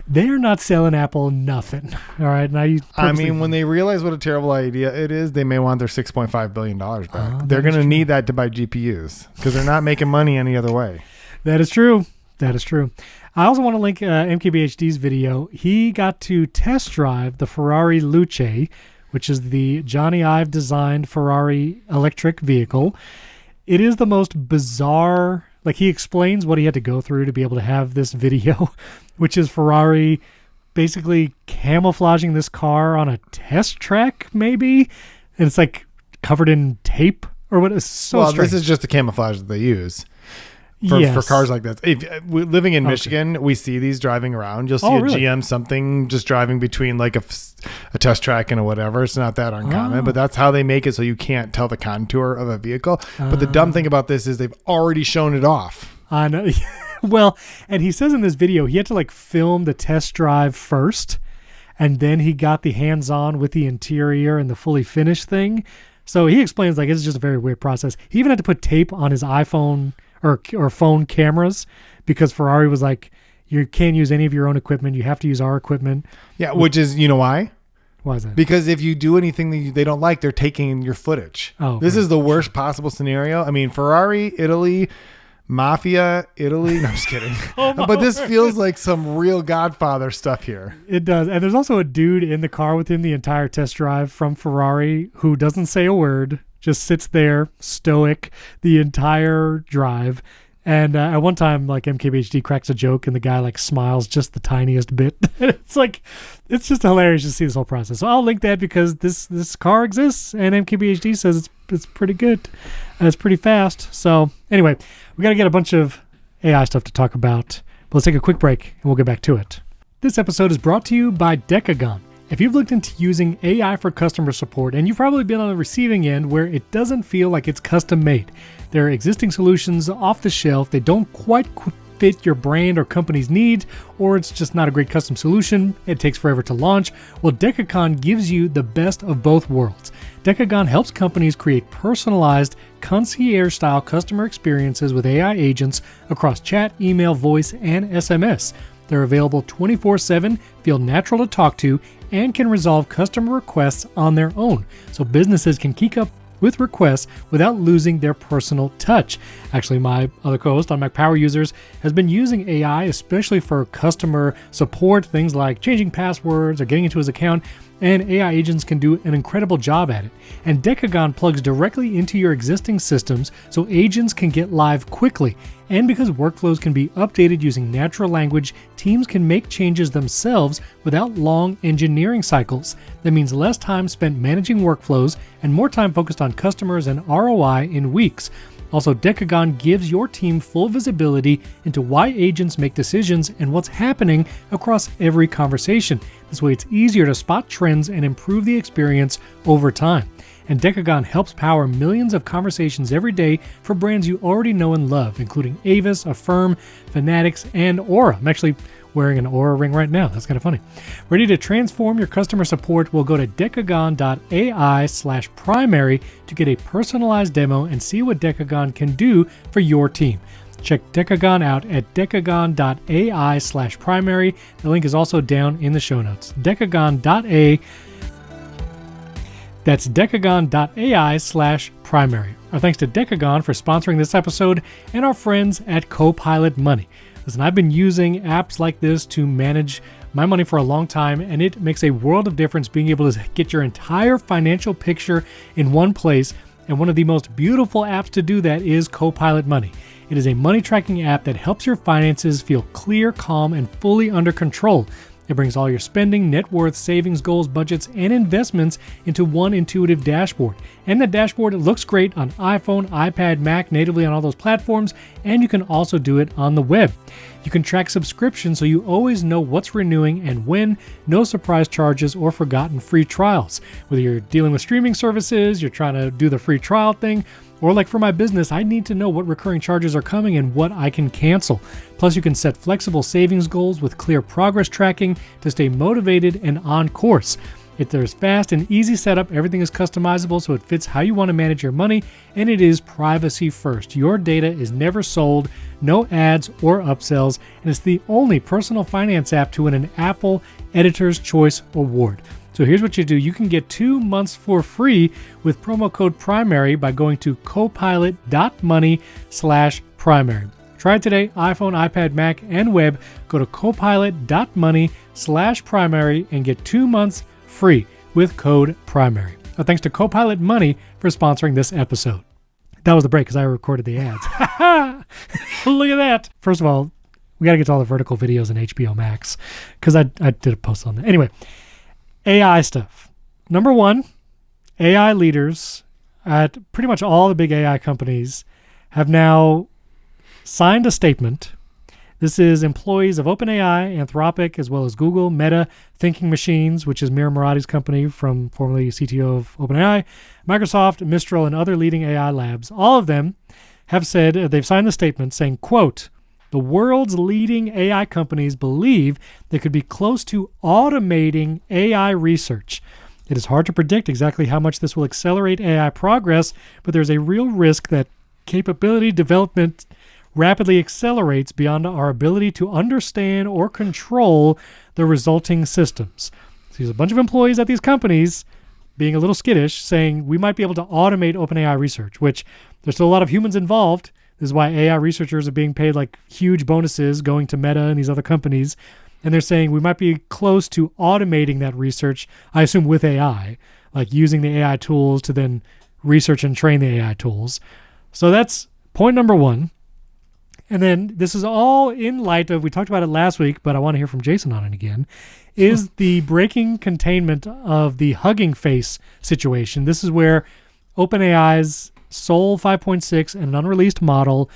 They're not selling Apple nothing. All right. Now when they realize what a terrible idea it is, they may want their $6.5 billion back. They're going to need that to buy GPUs because they're not making money any other way. That is true. I also want to link MKBHD's video. He got to test drive the Ferrari Luce, which is the Johnny Ive designed Ferrari electric vehicle. It is the most bizarre, like he explains what he had to go through to be able to have this video, which is Ferrari basically camouflaging this car on a test track, maybe. And it's like covered in tape or what. It's so strange. This is just the camouflage that they use. For cars like this. Living in Michigan, we see these driving around. You'll see a GM something just driving between like a test track and a whatever. It's not that uncommon, but that's how they make it so you can't tell the contour of a vehicle. But the dumb thing about this is they've already shown it off. I know. Well, and he says in this video, he had to like film the test drive first, and then he got the hands-on with the interior and the fully finished thing. So he explains like it's just a very weird process. He even had to put tape on his iPhone or phone cameras because Ferrari was like, you can't use any of your own equipment. You have to use our equipment. Yeah, which is, you know why? Why is that? Because if you do anything that they don't like, they're taking your footage. This is the worst possible scenario. I mean, Ferrari, Italy, Mafia, Italy. No, I'm just kidding. But this feels like some real Godfather stuff here. It does. And there's also a dude in the car with him the entire test drive from Ferrari who doesn't say a word. Just sits there stoic the entire drive. And at one time, like MKBHD cracks a joke and the guy like smiles just the tiniest bit. It's just hilarious to see this whole process. So I'll link that because this car exists and MKBHD says it's pretty good. And it's pretty fast. So anyway, we got to get a bunch of AI stuff to talk about. But let's take a quick break and we'll get back to it. This episode is brought to you by Decagon. If you've looked into using AI for customer support, and you've probably been on the receiving end where it doesn't feel like it's custom made. There are existing solutions off the shelf. They don't quite fit your brand or company's needs, or it's just not a great custom solution. It takes forever to launch. Well, Decagon gives you the best of both worlds. Decagon helps companies create personalized, concierge-style customer experiences with AI agents across chat, email, voice, and SMS. They're available 24/7, feel natural to talk to, and can resolve customer requests on their own, so businesses can keep up with requests without losing their personal touch. Actually, my other co-host on Mac Power Users has been using AI, especially for customer support, things like changing passwords or getting into his account, and AI agents can do an incredible job at it. And Decagon plugs directly into your existing systems so agents can get live quickly. And because workflows can be updated using natural language, teams can make changes themselves without long engineering cycles. That means less time spent managing workflows and more time focused on customers and ROI in weeks. Also, Decagon gives your team full visibility into why agents make decisions and what's happening across every conversation. This way, it's easier to spot trends and improve the experience over time. And Decagon helps power millions of conversations every day for brands you already know and love, including Avis, Affirm, Fanatics, and Aura. I'm actually wearing an Aura ring right now. That's kind of funny. Ready to transform your customer support? We'll go to decagon.ai/primary to get a personalized demo and see what Decagon can do for your team. Check Decagon out at decagon.ai/primary. The link is also down in the show notes. That's decagon.ai/primary. Our thanks to Decagon for sponsoring this episode and our friends at Copilot Money. Listen, I've been using apps like this to manage my money for a long time, and it makes a world of difference being able to get your entire financial picture in one place. And one of the most beautiful apps to do that is Copilot Money. It is a money tracking app that helps your finances feel clear, calm, and fully under control. It brings all your spending, net worth, savings goals, budgets, and investments into one intuitive dashboard. And the dashboard looks great on iPhone, iPad, Mac, natively on all those platforms, and you can also do it on the web. You can track subscriptions so you always know what's renewing and when, no surprise charges or forgotten free trials. Whether you're dealing with streaming services, you're trying to do the free trial thing, or like for my business, I need to know what recurring charges are coming and what I can cancel. Plus, you can set flexible savings goals with clear progress tracking to stay motivated and on course. There's fast and easy setup. Everything is customizable, so it fits how you want to manage your money, and it is privacy first. Your data is never sold, no ads or upsells, and it's the only personal finance app to win an Apple Editor's Choice Award. So here's what you do. You can get 2 months for free with promo code PRIMARY by going to copilot.money/primary. Try it today, iPhone, iPad, Mac, and web. Go to copilot.money/primary and get 2 months free with code PRIMARY. Thanks to Copilot Money for sponsoring this episode. That was the break because I recorded the ads. Look at that. First of all, we got to get to all the vertical videos in HBO Max because I did a post on that. Anyway, AI stuff. Number one, AI leaders at pretty much all the big AI companies have now signed a statement. This is employees of OpenAI, Anthropic, as well as Google, Meta, Thinking Machines, which is Mira Murati's company, formerly CTO of OpenAI, Microsoft, Mistral, and other leading AI labs. All of them have said, they've signed the statement saying, quote, the world's leading AI companies believe they could be close to automating AI research. It is hard to predict exactly how much this will accelerate AI progress, but there's a real risk that capability development rapidly accelerates beyond our ability to understand or control the resulting systems. So there's a bunch of employees at these companies being a little skittish, saying we might be able to automate OpenAI research, which there's still a lot of humans involved. This is why AI researchers are being paid like huge bonuses going to Meta and these other companies. And they're saying we might be close to automating that research, I assume with AI, like using the AI tools to then research and train the AI tools. So that's point number one. And then this is all in light of, we talked about it last week, but I want to hear from Jason on it again, is the breaking containment of the Hugging Face situation. This is where OpenAI's Sol 5.6 and an unreleased model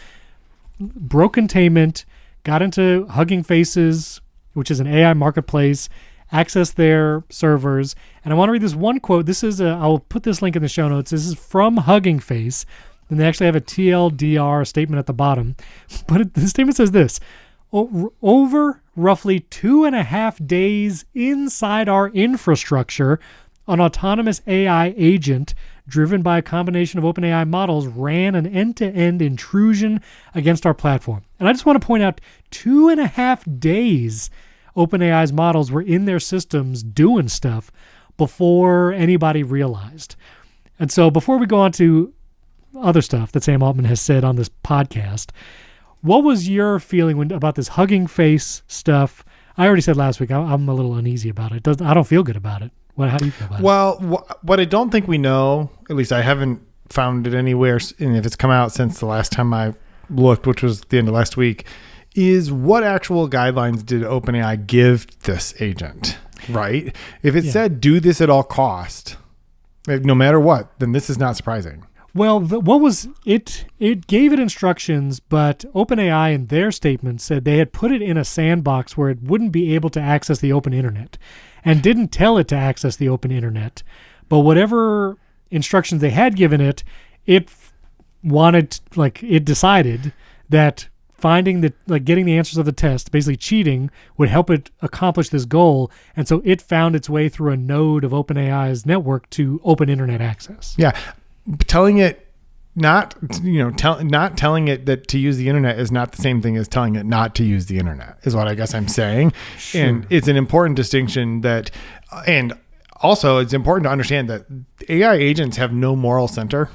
broke containment, got into Hugging Faces, which is an AI marketplace, accessed their servers. And I want to read this one quote. This is I'll put this link in the show notes. This is from Hugging Face. And they actually have a TLDR statement at the bottom. But the statement says this: over roughly 2.5 days inside our infrastructure, an autonomous AI agent driven by a combination of OpenAI models ran an end-to-end intrusion against our platform. And I just want to point out 2.5 days OpenAI's models were in their systems doing stuff before anybody realized. And so before we go on to other stuff that Sam Altman has said on this podcast, what was your feeling about this Hugging Face stuff? I already said last week I'm a little uneasy about it. I don't feel good about it. How do you feel about it? Well, what I don't think we know, at least I haven't found it anywhere, and if it's come out since the last time I looked, which was the end of last week, is what actual guidelines did OpenAI give this agent, right? If it said do this at all cost, no matter what, then this is not surprising. Well, what was it? It gave it instructions, but OpenAI in their statement said they had put it in a sandbox where it wouldn't be able to access the open internet and didn't tell it to access the open internet. But whatever instructions they had given it, it decided that getting the answers of the test, basically cheating, would help it accomplish this goal. And so it found its way through a node of OpenAI's network to open internet access. Yeah. Telling it not telling it that to use the internet is not the same thing as telling it not to use the internet, is what I guess I'm saying. Sure. And it's an important distinction and also it's important to understand that AI agents have no moral center.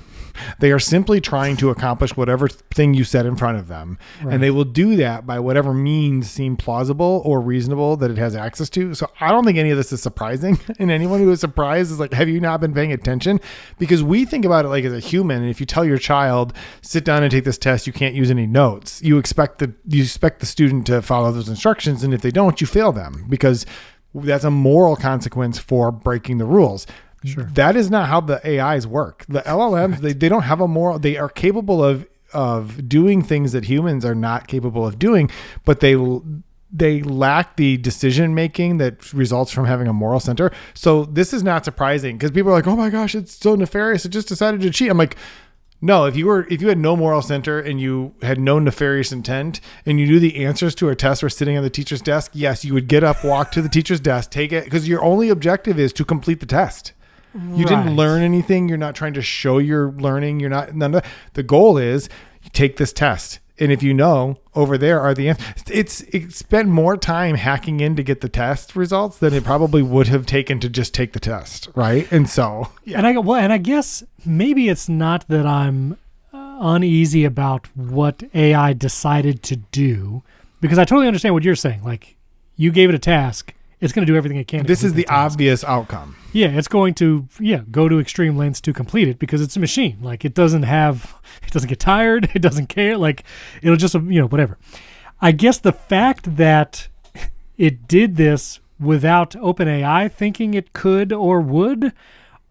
They are simply trying to accomplish whatever thing you set in front of them. Right. And they will do that by whatever means seem plausible or reasonable that it has access to. So I don't think any of this is surprising. And anyone who is surprised is like, have you not been paying attention? Because we think about it like as a human. And if you tell your child, sit down and take this test, you can't use any notes. You expect the student to follow those instructions. And if they don't, you fail them because that's a moral consequence for breaking the rules. Sure. That is not how the AIs work. The LLMs, they don't have a moral. They are capable of doing things that humans are not capable of doing, but they lack the decision making that results from having a moral center. So this is not surprising because people are like, oh my gosh, it's so nefarious. It just decided to cheat. I'm like, No, if you had no moral center and you had no nefarious intent and you knew the answers to a test were sitting on the teacher's desk, yes, you would get up, walk to the teacher's desk, take it, because your only objective is to complete the test. You didn't learn anything. You're not trying to show you're learning. You're not. None of, the goal is you take this test. And if you know over there are the answers, it spent more time hacking in to get the test results than it probably would have taken to just take the test, right? And so, yeah. And I guess maybe it's not that I'm uneasy about what AI decided to do, because I totally understand what you're saying. Like, you gave it a task, it's going to do everything it can. This is the obvious outcome. Yeah, it's going to go to extreme lengths to complete it because it's a machine. Like, it doesn't get tired, it doesn't care. Like, it'll just whatever. I guess the fact that it did this without OpenAI thinking it could or would,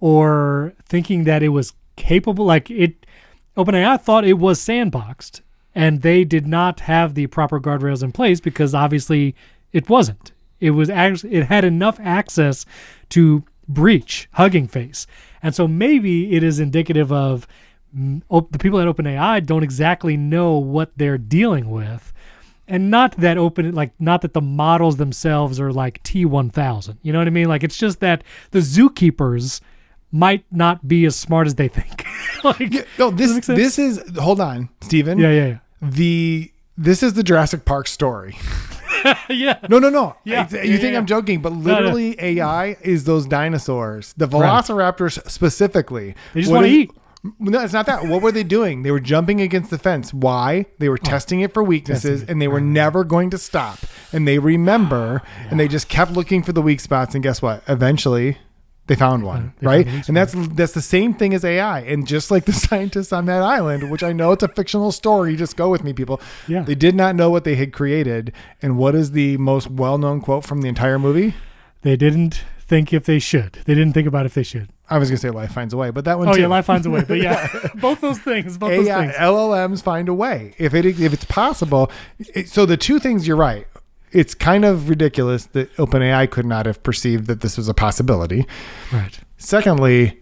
or thinking that it was capable, OpenAI thought it was sandboxed, and they did not have the proper guardrails in place because obviously it wasn't. It had enough access to breach Hugging Face. And so maybe it is indicative of the people at OpenAI don't exactly know what they're dealing with. And not that the models themselves are like T1000. You know what I mean? Like, it's just that the zookeepers might not be as smart as they think. This is, hold on, Steven. Yeah. This is the Jurassic Park story. Yeah. No. Yeah. You think I'm joking, but literally AI is those dinosaurs. The velociraptors specifically. They just want to eat. No, it's not that. What were they doing? They were jumping against the fence. Why? They were testing it for weaknesses, and they were never going to stop. And they remember, and they just kept looking for the weak spots. And guess what? Eventually, they found one, right? And that's the same thing as AI. And just like the scientists on that island, which I know it's a fictional story, just go with me, people. Yeah. They did not know what they had created. And what is the most well-known quote from the entire movie? They didn't think if they should. They didn't think about if they should. I was going to say life finds a way, but that one too. Oh, yeah, life finds a way. But yeah, both those things. LLMs find a way. If it's possible. So the two things, you're right. It's kind of ridiculous that OpenAI could not have perceived that this was a possibility. Right. Secondly,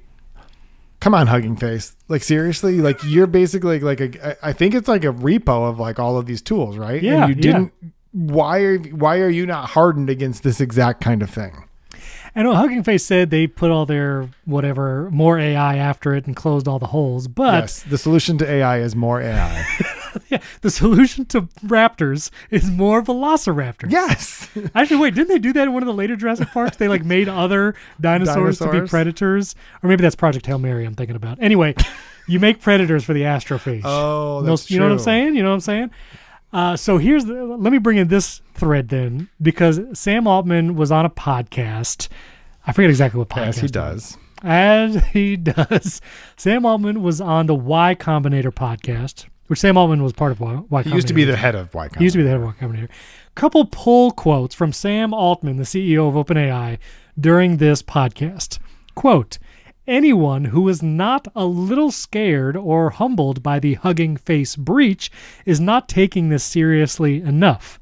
come on, Hugging Face. Like, seriously, like, you're basically I think it's like a repo of like all of these tools, right? Yeah. And you didn't. Why are you not hardened against this exact kind of thing? I know Hugging Face said they put all their more AI after it and closed all the holes, but yes, the solution to AI is more AI. Yeah, the solution to raptors is more velociraptors. Yes. Actually, wait, didn't they do that in one of the later Jurassic Parks? They made other dinosaurs to be predators, or maybe that's Project Hail Mary I'm thinking about. Anyway, you make predators for the astrophage. Oh, that's true. You know what I'm saying? So let me bring in this thread then, because Sam Altman was on a podcast. I forget exactly what podcast. As he does. Sam Altman was on the Y Combinator podcast, which Sam Altman was part of Y Combinator. He used to be the head of Y Combinator. Couple pull quotes from Sam Altman, the CEO of OpenAI, during this podcast. Quote, "Anyone who is not a little scared or humbled by the Hugging Face breach is not taking this seriously enough."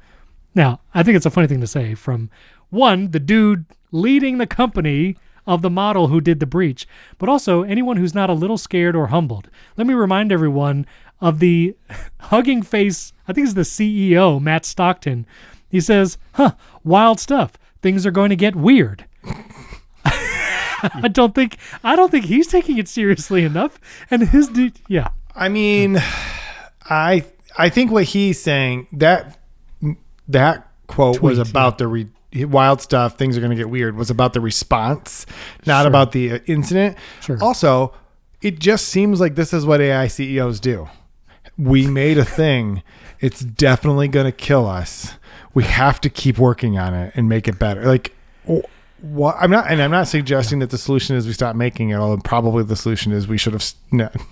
Now, I think it's a funny thing to say from the dude leading the company of the model who did the breach, but also anyone who's not a little scared or humbled. Let me remind everyone of the Hugging Face, I think it's the CEO, Matt Stockton. He says, wild stuff. Things are going to get weird. I don't think he's taking it seriously enough. And yeah. I mean, I think what he's saying, that quote was about the wild stuff, things are going to get weird, was about the response, not about the incident. Sure. Also, it just seems like this is what AI CEOs do. We made a thing. It's definitely going to kill us. We have to keep working on it and make it better. Like, what I'm not suggesting that the solution is we stop making it, although probably the solution is we should have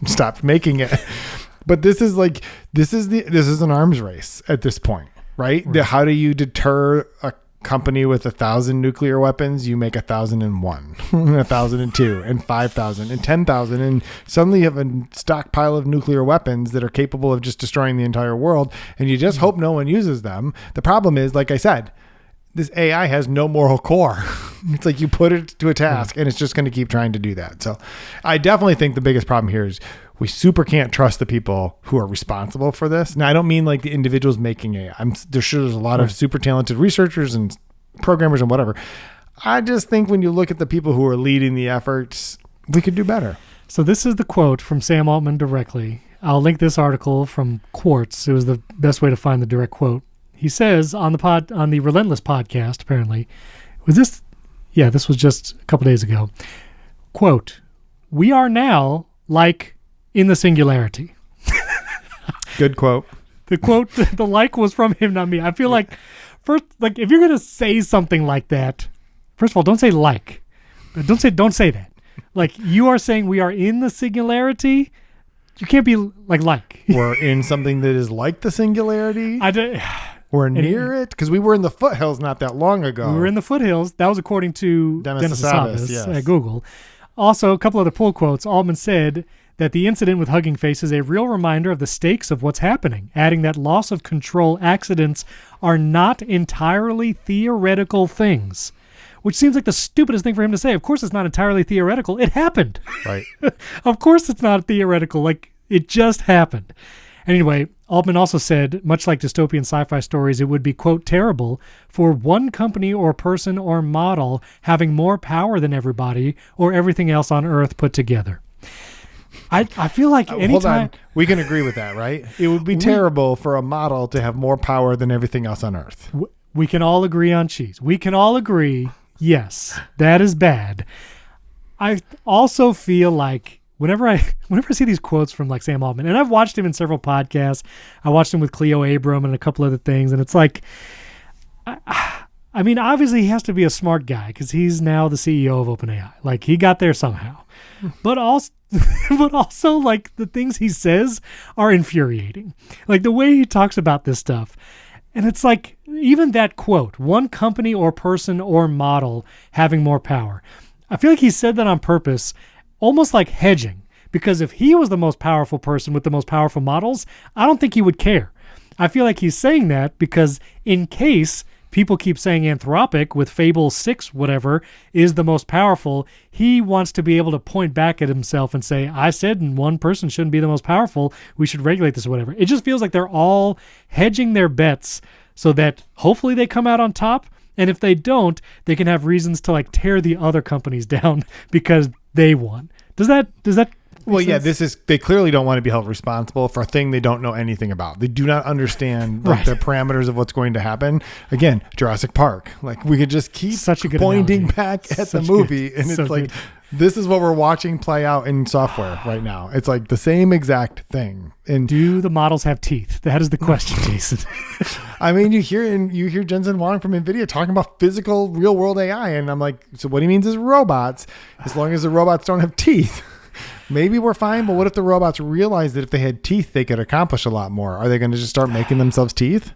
stopped making it. But this is an arms race at this point, right? How do you deter a company with 1,000 nuclear weapons? You make 1,001, 1,002, and 5,000, and 10,000, and suddenly you have a stockpile of nuclear weapons that are capable of just destroying the entire world, and you just hope no one uses them. The problem is, like I said, this AI has no moral core. It's like you put it to a task and it's just going to keep trying to do that. So I definitely think the biggest problem here is we super can't trust the people who are responsible for this. Now, I don't mean like the individuals making AI. There's a lot of super talented researchers and programmers and whatever. I just think when you look at the people who are leading the efforts, we could do better. So this is the quote from Sam Altman directly. I'll link this article from Quartz. It was the best way to find the direct quote. He says on the Relentless podcast, apparently, this was just a couple days ago. Quote, "We are now like in the singularity." Good quote. The quote, the like was from him, not me. I feel like first, like if you're gonna say something like that, first of all, don't say like. Don't say that. Like you are saying we are in the singularity. You can't be like. We're in something that is like the singularity. We're near it because we were in the foothills not that long ago. We were in the foothills. That was according to Dennis Asabas yes. at Google. Also, a couple other pull quotes. Altman said that the incident with Hugging Face is a real reminder of the stakes of what's happening, adding that loss of control accidents are not entirely theoretical things, which seems like the stupidest thing for him to say. Of course it's not entirely theoretical. It happened. Right. Of course it's not theoretical. Like, it just happened. Anyway, Altman also said, much like dystopian sci-fi stories, it would be, quote, terrible for one company or person or model having more power than everybody or everything else on Earth put together. I feel like anytime... Hold on. We can agree with that, right? It would be terrible for a model to have more power than everything else on Earth. We can all agree on cheese. We can all agree, yes, that is bad. I also feel like whenever I see these quotes from like Sam Altman, and I've watched him in several podcasts, I watched him with Cleo Abram and a couple other things, and it's like, I mean, obviously he has to be a smart guy because he's now the CEO of OpenAI. Like he got there somehow, but also like the things he says are infuriating. Like the way he talks about this stuff, and it's like even that quote, one company or person or model having more power. I feel like he said that on purpose, almost like hedging, because if he was the most powerful person with the most powerful models, I don't think he would care. I feel like he's saying that because in case people keep saying Anthropic with Fable 6 whatever is the most powerful, he wants to be able to point back at himself and say, I said one person shouldn't be the most powerful, we should regulate this or whatever. It just feels like they're all hedging their bets so that hopefully they come out on top, and if they don't, they can have reasons to like tear the other companies down because they won. Does that Well, yeah, they clearly don't want to be held responsible for a thing they don't know anything about. They do not understand the parameters of what's going to happen. Again, Jurassic Park. Like we could just keep pointing back at the movie and it's like, this is what we're watching play out in software right now. It's like the same exact thing. And do the models have teeth? That is the question, Jason. I mean, you hear Jensen Huang from NVIDIA talking about physical real world AI. And I'm like, so what he means is robots, as long as the robots don't have teeth. Maybe we're fine, but what if the robots realize that if they had teeth, they could accomplish a lot more? Are they going to just start making themselves teeth?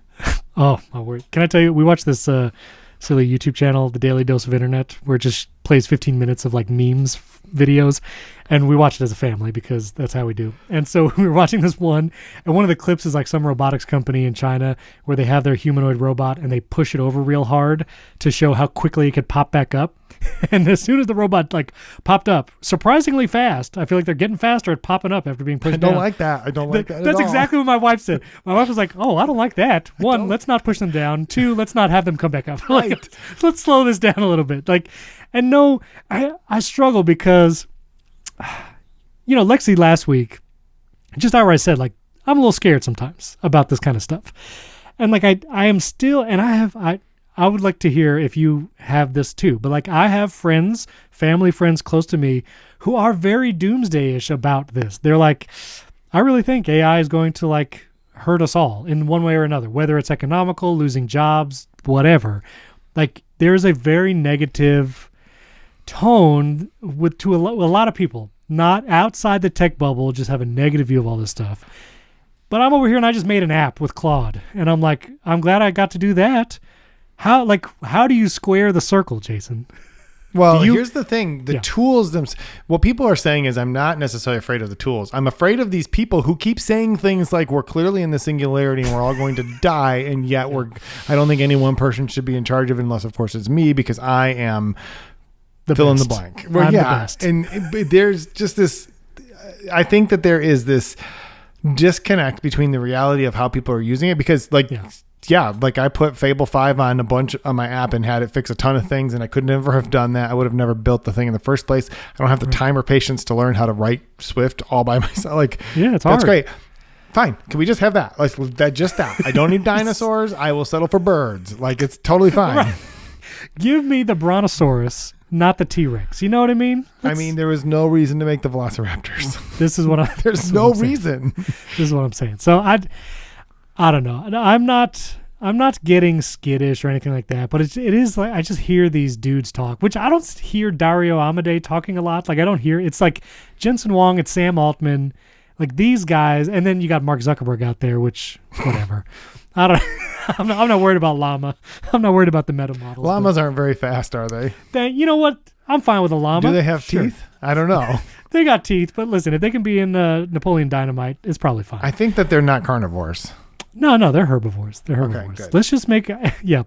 Oh, my word. Can I tell you, we watched this silly YouTube channel, The Daily Dose of Internet, where it just plays 15 minutes of like memes videos. And we watch it as a family because that's how we do. And so we were watching this one, and one of the clips is like some robotics company in China where they have their humanoid robot and they push it over real hard to show how quickly it could pop back up. And as soon as the robot like popped up, surprisingly fast, I feel like they're getting faster at popping up after being pushed down. I don't like that. That's exactly what my wife said. My wife was like, oh, I don't like that. One, let's not push them down. Two, let's not have them come back up. Like, Right. Let's slow this down a little bit. Like, and no, I struggle because, you know, Lexi last week, just outright said, like, I'm a little scared sometimes about this kind of stuff. And like, I am still, and I would like to hear if you have this too, but like I have friends, family friends close to me who are very doomsday-ish about this. They're like, I really think AI is going to like hurt us all in one way or another, whether it's economical, losing jobs, whatever. Like there's a very negative tone to a lot of people, not outside the tech bubble, just have a negative view of all this stuff. But I'm over here and I just made an app with Claude and I'm like, I'm glad I got to do that. How do you square the circle, Jason? Well, here's the thing. The tools what people are saying is I'm not necessarily afraid of the tools. I'm afraid of these people who keep saying things like we're clearly in the singularity and we're all going to die. And yet I don't think any one person should be in charge of it unless, of course, it's me because I am fill in the blank. Well, I'm the best. And there's just this, I think that there is this disconnect between the reality of how people are using it, because like I put Fable 5 on my app and had it fix a ton of things, and I could never have done that. I would have never built the thing in the first place. I don't have the time or patience to learn how to write Swift all by myself. Like, it's hard. That's great. Fine. Can we just have that? Like that. I don't need dinosaurs. I will settle for birds. Like, it's totally fine. Right. Give me the Brontosaurus, not the T-Rex. You know what I mean? There was no reason to make the Velociraptors. This is what I. There's no reason. This is what I'm saying. So I don't know. I'm not getting skittish or anything like that, but it is like I just hear these dudes talk, which I don't hear Dario Amodei talking a lot. Like I don't hear. It's like Jensen Huang, it's Sam Altman. Like these guys, and then you got Mark Zuckerberg out there, which whatever. I'm not worried about Llama. I'm not worried about the meta models. Llamas aren't very fast, are they? You know what? I'm fine with a llama. Do they have teeth? I don't know. They got teeth, but listen, if they can be in Napoleon Dynamite, it's probably fine. I think that they're not carnivores. No, they're herbivores. They're herbivores. Okay, let's just make,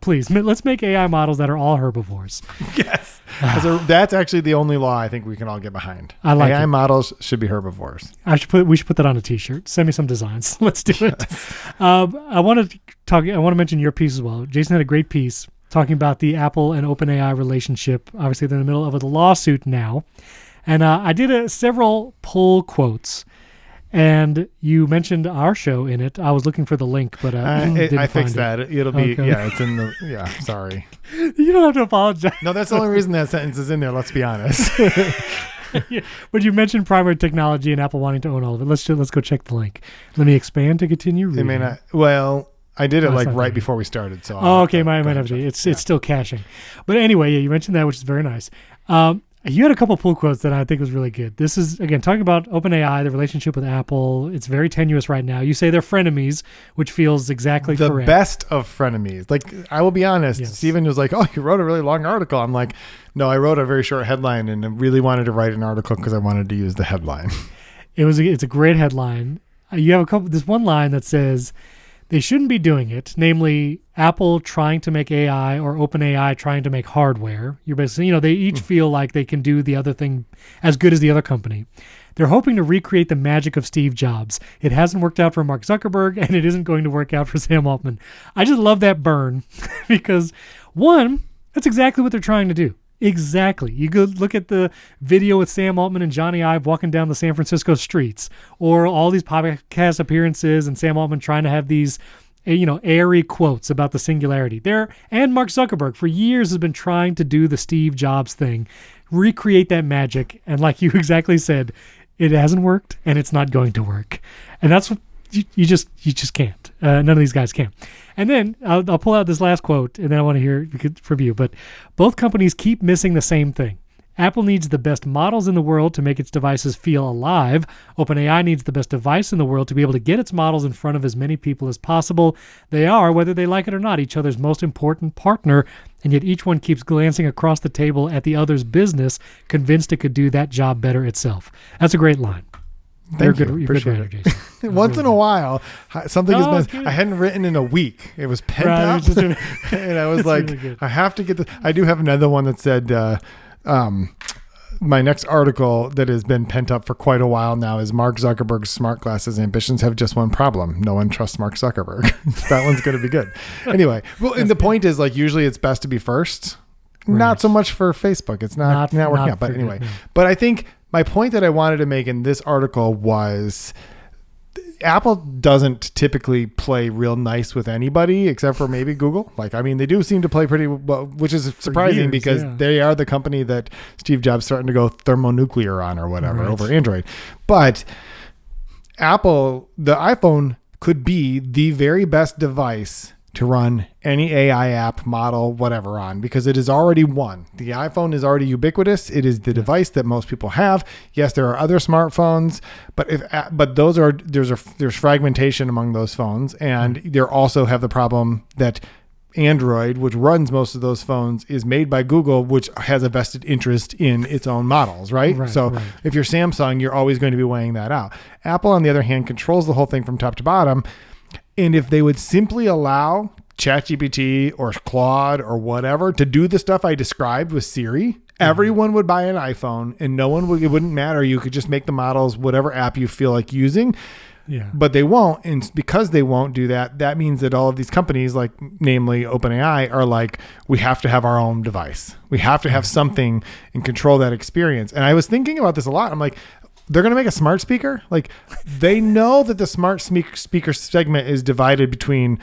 please. Let's make AI models that are all herbivores. Yes. That's actually the only law I think we can all get behind. I like AI it. models should be herbivores. We should put that on a T-shirt. Send me some designs. Let's do it. I want to mention your piece as well. Jason had a great piece talking about the Apple and OpenAI relationship. Obviously, they're in the middle of a lawsuit now, and I did several pull quotes. And you mentioned our show in it. I was looking for the link, but I fixed that. It'll be it's in the sorry. You don't have to apologize. No, that's the only reason that sentence is in there. Let's be honest. But you mentioned primary technology and Apple wanting to own all of it. Let's go check the link. Let me expand to continue reading. It may not. Well, I did it right before we started. So okay, might have to. It's still caching. But anyway, you mentioned that, which is very nice. You had a couple pull quotes that I think was really good. This is, again, talking about OpenAI, the relationship with Apple. It's very tenuous right now. You say they're frenemies, which feels exactly correct. The best of frenemies. Like, I will be honest. Yes. Steven was like, oh, you wrote a really long article. I'm like, no, I wrote a very short headline and I really wanted to write an article because I wanted to use the headline. It's a great headline. You have this one line that says, they shouldn't be doing it, namely Apple trying to make AI or OpenAI trying to make hardware. You're basically, they each feel like they can do the other thing as good as the other company. They're hoping to recreate the magic of Steve Jobs. It hasn't worked out for Mark Zuckerberg, and it isn't going to work out for Sam Altman. I just love that burn because, one, that's exactly what they're trying to do. Exactly. You go look at the video with Sam Altman and Johnny Ive walking down the San Francisco streets, or all these podcast appearances and Sam Altman trying to have these, airy quotes about the singularity. And Mark Zuckerberg for years has been trying to do the Steve Jobs thing, recreate that magic. And like you exactly said, it hasn't worked and it's not going to work. And that's what you just can't. None of these guys can. And then I'll pull out this last quote, and then I want to hear it from you. But both companies keep missing the same thing. Apple needs the best models in the world to make its devices feel alive. OpenAI needs the best device in the world to be able to get its models in front of as many people as possible. They are, whether they like it or not, each other's most important partner, and yet each one keeps glancing across the table at the other's business, convinced it could do that job better itself. That's a great line. Thank you. Appreciate it. Jason. Once in a while, something has been. I hadn't written in a week. It was pent up, and I was like, really I have to get this. I do have another one that said, my next article that has been pent up for quite a while now is Mark Zuckerberg's smart glasses ambitions have just one problem: no one trusts Mark Zuckerberg. That one's going to be good. Anyway, well, and the point is, like, usually it's best to be first. Right. Not so much for Facebook. It's not working out. But anyway, but I think. My point that I wanted to make in this article was Apple doesn't typically play real nice with anybody except for maybe Google. They do seem to play pretty well, which is surprising because they are the company that Steve Jobs starting to go thermonuclear on or whatever over Android. But Apple, the iPhone could be the very best device to run any AI app, model, whatever on, because it is already one. The iPhone is already ubiquitous. It is the device that most people have. Yes, there are other smartphones, but there's fragmentation among those phones, and they also have the problem that Android, which runs most of those phones, is made by Google, which has a vested interest in its own models, right? If you're Samsung, you're always going to be weighing that out. Apple, on the other hand, controls the whole thing from top to bottom. And if they would simply allow ChatGPT or Claude or whatever to do the stuff I described with Siri Everyone would buy an iPhone, and it wouldn't matter. You could just make the models whatever app you feel like using. Yeah. But they won't. And because they won't do that, that means that all of these companies, like namely OpenAI, are like, we have to have our own device. We have to have something and control that experience. And I was thinking about this a lot. I'm like, they're going to make a smart speaker. Like, they know that the smart speaker segment is divided between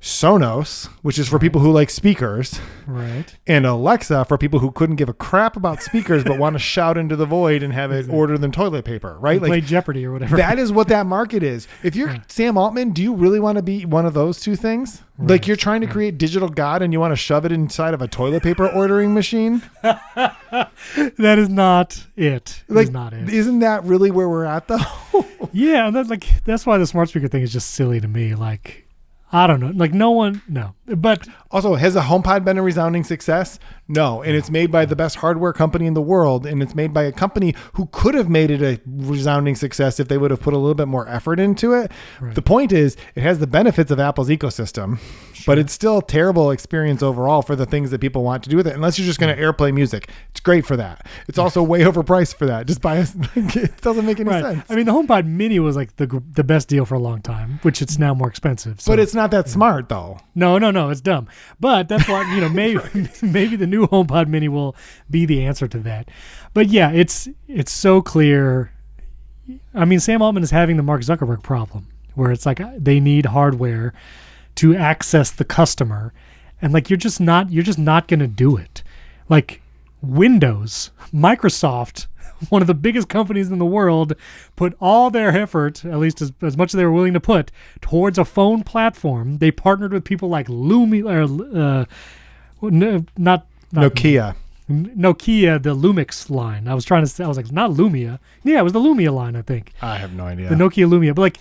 Sonos, which is for people who like speakers, right, and Alexa for people who couldn't give a crap about speakers but want to shout into the void and have it order them toilet paper, right? Like, play Jeopardy or whatever. That is what that market is. If you're Sam Altman, do you really want to be one of those two things? Right. Like, you're trying to create digital God and you want to shove it inside of a toilet paper ordering machine? That is not it. Like, not it. Isn't that really where we're at, though? Yeah, and that's why the smart speaker thing is just silly to me. Like, I don't know. Like, no. But also, has the HomePod been a resounding success? No. And it's made by the best hardware company in the world. And it's made by a company who could have made it a resounding success if they would have put a little bit more effort into it. Right. The point is, it has the benefits of Apple's ecosystem, but it's still a terrible experience overall for the things that people want to do with it. Unless you're just going to AirPlay music. It's great for that. It's also way overpriced for that. Just buy it doesn't make any sense. I mean, the HomePod Mini was like the best deal for a long time, which it's now more expensive. So. But it's not that smart, though. No, it's dumb. But that's why, maybe the new HomePod Mini will be the answer to that. But yeah, it's so clear. I mean, Sam Altman is having the Mark Zuckerberg problem, where it's like they need hardware to access the customer, and like you're just not going to do it. Like Windows, Microsoft, one of the biggest companies in the world, put all their effort, at least as much as they were willing to put, towards a phone platform. They partnered with people like Nokia, the Lumix line. I was like, not Lumia. Yeah, it was the Lumia line, I think. I have no idea. The Nokia Lumia. But like,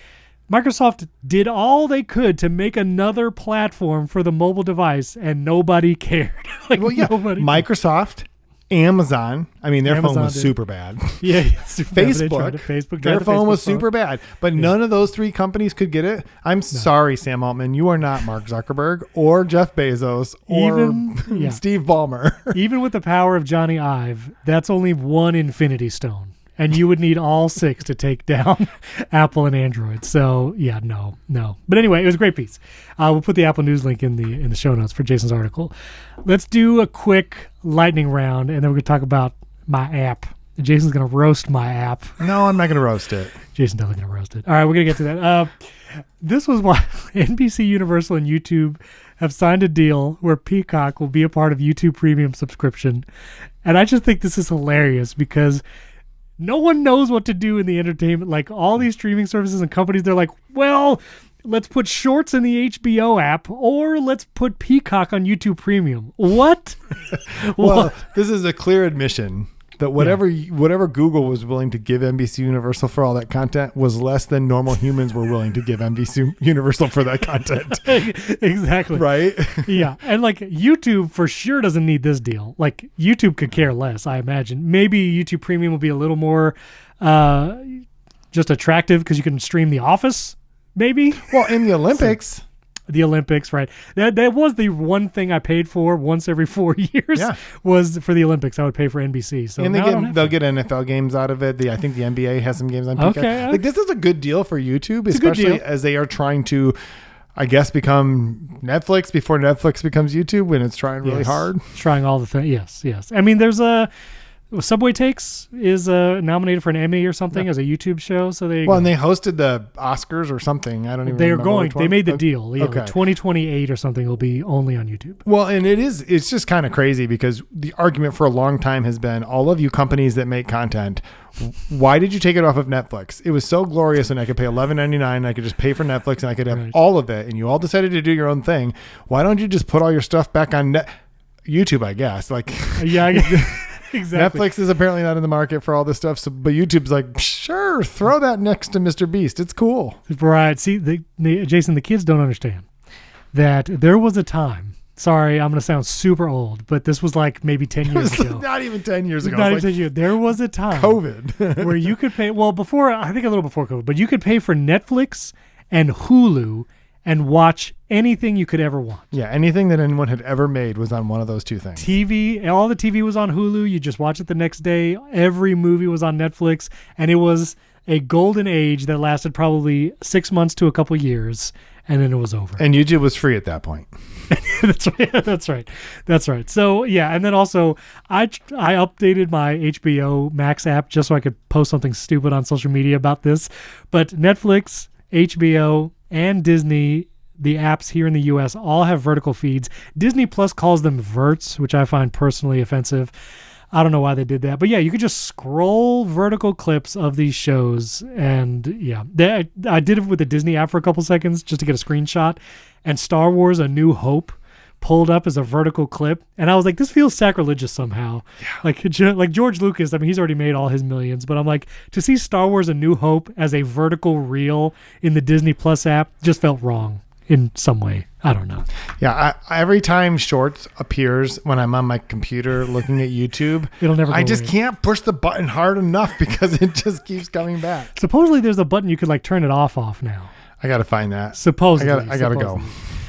Microsoft did all they could to make another platform for the mobile device, and nobody cared. Nobody. Microsoft, Amazon. I mean, their phone was super bad. Yeah, Facebook. Their phone was super bad. But none of those three companies could get it. I'm sorry, Sam Altman. You are not Mark Zuckerberg or Jeff Bezos or Steve Ballmer. Even with the power of Johnny Ive, that's only one Infinity Stone. And you would need all six to take down Apple and Android. So yeah, no. But anyway, it was a great piece. We'll put the Apple News link in the show notes for Jason's article. Let's do a quick lightning round, and then we're going to talk about my app. Jason's going to roast my app. No, I'm not going to roast it. Jason's definitely going to roast it. All right, we're going to get to that. This was why NBC Universal and YouTube have signed a deal where Peacock will be a part of YouTube Premium subscription. And I just think this is hilarious because no one knows what to do in the entertainment. Like, all these streaming services and companies, they're like, well, let's put Shorts in the HBO app, or let's put Peacock on YouTube Premium. What? Well, this is a clear admission that whatever Google was willing to give NBC Universal for all that content was less than normal humans were willing to give NBC Universal for that content. Exactly. Right? Yeah. And like, YouTube for sure doesn't need this deal. Like, YouTube could care less, I imagine. Maybe YouTube Premium will be a little more just attractive because you can stream The Office, maybe. Well, in the Olympics. The Olympics, right? That was the one thing I paid for once every 4 years. Yeah. Was for the Olympics. I would pay for NBC. So and they'll get NFL games out of it. I think the NBA has some games on Peacock. Okay. Like, this is a good deal for YouTube, especially as they are trying to, I guess, become Netflix before Netflix becomes YouTube, when it's trying really hard. Trying all the things. Yes. I mean, there's Subway Takes is nominated for an Emmy or something as a YouTube show. So there you go. And they hosted the Oscars or something. I don't even remember. They made the deal. Yeah, okay. 2028 or something will be only on YouTube. Well, and it's just kind of crazy because the argument for a long time has been, all of you companies that make content, why did you take it off of Netflix? It was so glorious, and I could pay $11.99. I could just pay for Netflix and I could have all of it. And you all decided to do your own thing. Why don't you just put all your stuff back on YouTube, I guess? Like, yeah, I guess. Exactly. Netflix is apparently not in the market for all this stuff, but YouTube's like, sure, throw that next to Mr. Beast. It's cool. Right. See, Jason, the kids don't understand that there was a time. Sorry, I'm going to sound super old, but this was like maybe 10 years ago. Not even 10 years ago. Not even 10 years. There was a time. COVID. Where you could pay, I think a little before COVID, but you could pay for Netflix and Hulu and watch anything you could ever want. Yeah, anything that anyone had ever made was on one of those two things. TV, all the TV was on Hulu. You just watch it the next day. Every movie was on Netflix, and it was a golden age that lasted probably 6 months to a couple years, and then it was over. And YouTube was free at that point. That's right. So yeah, and then also I updated my HBO Max app just so I could post something stupid on social media about this. But Netflix, HBO, and Disney, the apps here in the US, all have vertical feeds. Disney Plus calls them verts, which I find personally offensive. I don't know why they did that, but yeah, you could just scroll vertical clips of these shows, and yeah, I did it with the Disney app for a couple seconds just to get a screenshot, and Star Wars: A New Hope pulled up as a vertical clip, and I was like, this feels sacrilegious somehow. Yeah. Like George Lucas, I mean, he's already made all his millions, but I'm like, to see Star Wars: A New Hope as a vertical reel in the Disney Plus app just felt wrong in some way. I don't know. Yeah, every time Shorts appears when I'm on my computer looking at YouTube, it'll never go I just away. can't push the button hard enough because it just keeps coming back. Supposedly there's a button you could like turn it off now. I got to find that. Supposedly. I got to go.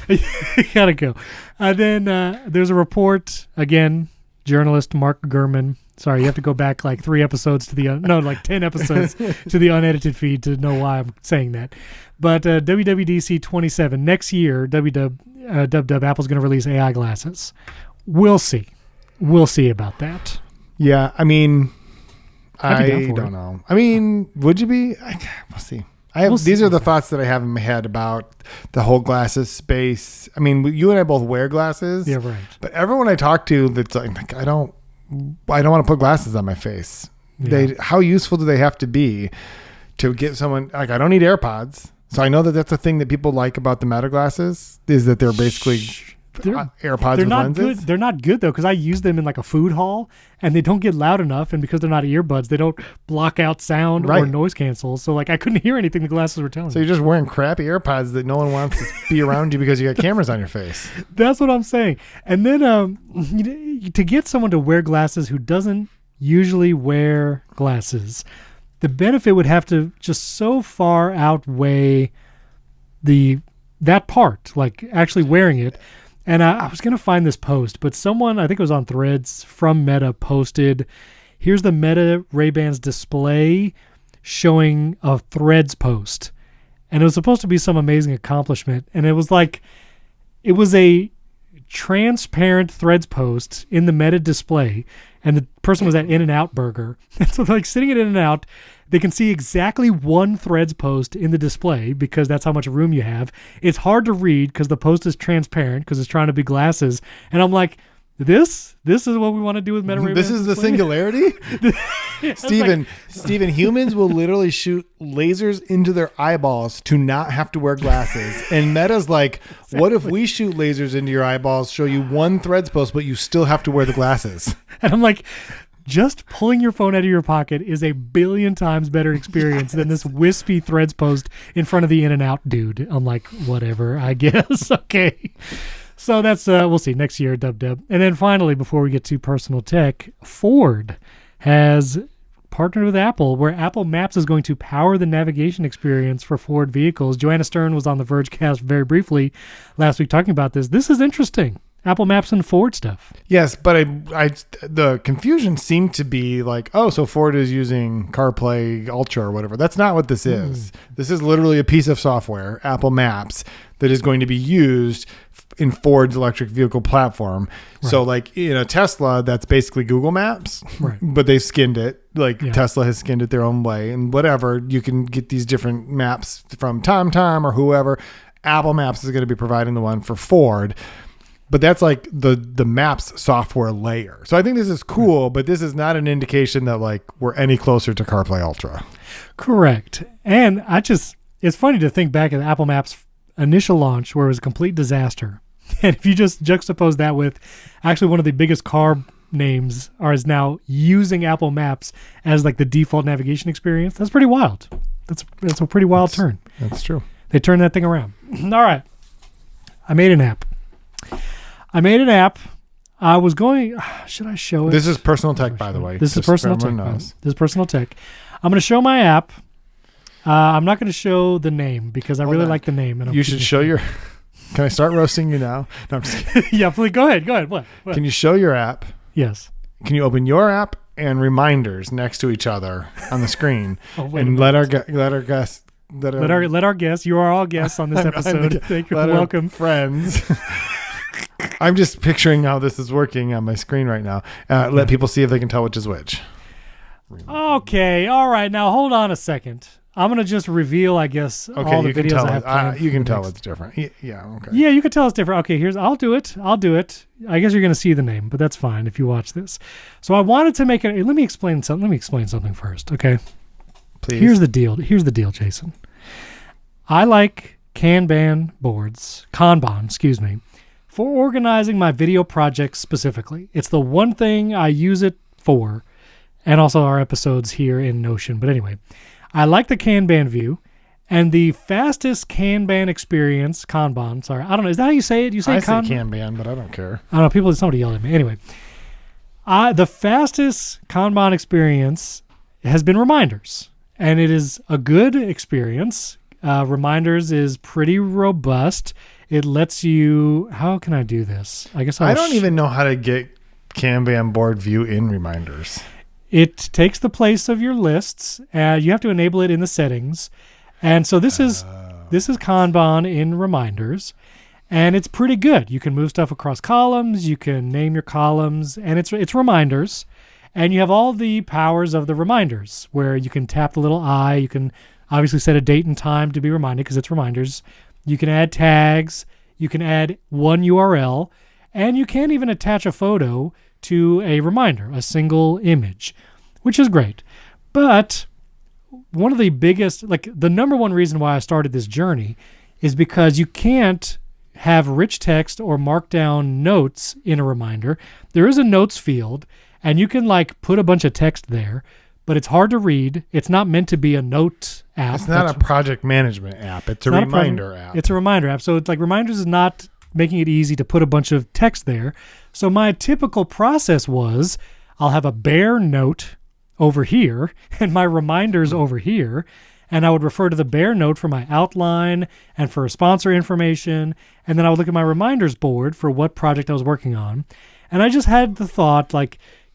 You got to go. Then there's a report, again, journalist Mark Gurman. Sorry, you have to go back like 3 episodes to the, 10 episodes to the unedited feed to know why I'm saying that. But WWDC 27, next year, Apple's going to release AI glasses. We'll see. We'll see about that. Yeah, I mean, I don't know. I mean, would you be? We'll see. These are the thoughts that I have in my head about the whole glasses space. I mean, you and I both wear glasses. Yeah, right. But everyone I talk to that's like, I don't want to put glasses on my face. Yeah. How useful do they have to be to get someone, like, I don't need AirPods. So I know that that's a thing that people like about the Meta glasses, is that they're basically AirPods with lenses. Good. They're not good though, because I use them in like a food hall and they don't get loud enough, and because they're not earbuds, they don't block out sound or noise cancel. So like I couldn't hear anything the glasses were telling me. So you're just wearing crappy AirPods that no one wants to be around you because you got cameras on your face. That's what I'm saying. And then to get someone to wear glasses who doesn't usually wear glasses, the benefit would have to just so far outweigh that part, like actually wearing it. And I was going to find this post, but someone, I think it was on Threads from Meta, posted, here's the Meta Ray-Bans display showing a Threads post. And it was supposed to be some amazing accomplishment. And it was a transparent Threads post in the Meta display. And the person was at In-N-Out Burger. And so like sitting at In-N-Out, they can see exactly one Threads post in the display because that's how much room you have. It's hard to read because the post is transparent because it's trying to be glasses. And I'm like, this is what we want to do with Meta Ray-Bans. This is the singularity? Steven, humans will literally shoot lasers into their eyeballs to not have to wear glasses. And Meta's like, exactly. What if we shoot lasers into your eyeballs, show you one Threads post, but you still have to wear the glasses? And I'm like, just pulling your phone out of your pocket is a billion times better experience than this wispy Threads post in front of the In-N-Out dude. I'm like, whatever, I guess. Okay. So that's, we'll see next year, dub. And then finally, before we get to personal tech, Ford has partnered with Apple, where Apple Maps is going to power the navigation experience for Ford vehicles. Joanna Stern was on the Verge cast very briefly last week talking about this. This is interesting. Apple Maps and Ford stuff. Yes, but the confusion seemed to be like, oh, so Ford is using CarPlay Ultra or whatever. That's not what this is. This is literally a piece of software, Apple Maps, that is going to be used in Ford's electric vehicle platform. Right. So like in a Tesla, that's basically Google Maps, right, but they've skinned it. Like Tesla has skinned it their own way, and whatever, you can get these different maps from TomTom or whoever. Apple Maps is going to be providing the one for Ford. But that's like the Maps software layer. So I think this is cool, but this is not an indication that like we're any closer to CarPlay Ultra. Correct. And it's funny to think back at Apple Maps initial launch where it was a complete disaster. And if you just juxtapose that with actually one of the biggest car names is now using Apple Maps as like the default navigation experience, that's pretty wild. That's a pretty wild turn. That's true. They turned that thing around. All right. I made an app. I was going, should I show it? This is personal tech, by the way. This is personal tech. This is personal tech. I'm going to show my app. I'm not going to show the name because I really like the name. And You should show your... Can I start roasting you now? No, I'm just kidding. Yeah, please go ahead. Go ahead. What? Can you show your app? Yes. Can you open your app and reminders next to each other on the screen and let our guests... Let our guests. You are all guests on this episode. Thank you. Welcome, friends. I'm just picturing how this is working on my screen right now. Let people see if they can tell which is which. Okay. All right. Now hold on a second. I'm going to just reveal, I guess, all the videos I have planned. You can tell it's different. Yeah, okay. Yeah, you can tell it's different. Okay, I'll do it. I guess you're going to see the name, but that's fine if you watch this. So I wanted to make it. Let me explain something first, okay? Please. Here's the deal, Jason. I like Kanban, for organizing my video projects specifically. It's the one thing I use it for, and also our episodes here in Notion. But anyway, I like the Kanban view, and the fastest Kanban experience, Kanban, sorry, I don't know, is that how you say it? You say I say Kanban, but I don't care. I don't know, somebody yelled at me. Anyway, the fastest Kanban experience has been Reminders, and it is a good experience. Reminders is pretty robust. It lets you, how can I do this? I guess I don't even know how to get Kanban board view in Reminders. It takes the place of your lists. You have to enable it in the settings. And so this is Kanban in Reminders, and it's pretty good. You can move stuff across columns, you can name your columns, and it's Reminders. And you have all the powers of the Reminders, where you can tap the little eye, you can obviously set a date and time to be reminded because it's Reminders. You can add tags, you can add one URL, and you can even attach a photo to a reminder, a single image, which is great. But one of the biggest, the number one reason why I started this journey is because you can't have rich text or markdown notes in a reminder. There is a notes field, and you can put a bunch of text there, but it's hard to read. It's not meant to be a note app. It's not a project management app. It's a reminder app. It's a reminder app. So it's Reminders is not making it easy to put a bunch of text there. So my typical process was I'll have a bare note over here and my reminders over here, and I would refer to the bare note for my outline and for sponsor information, and then I would look at my reminders board for what project I was working on. And I just had the thought,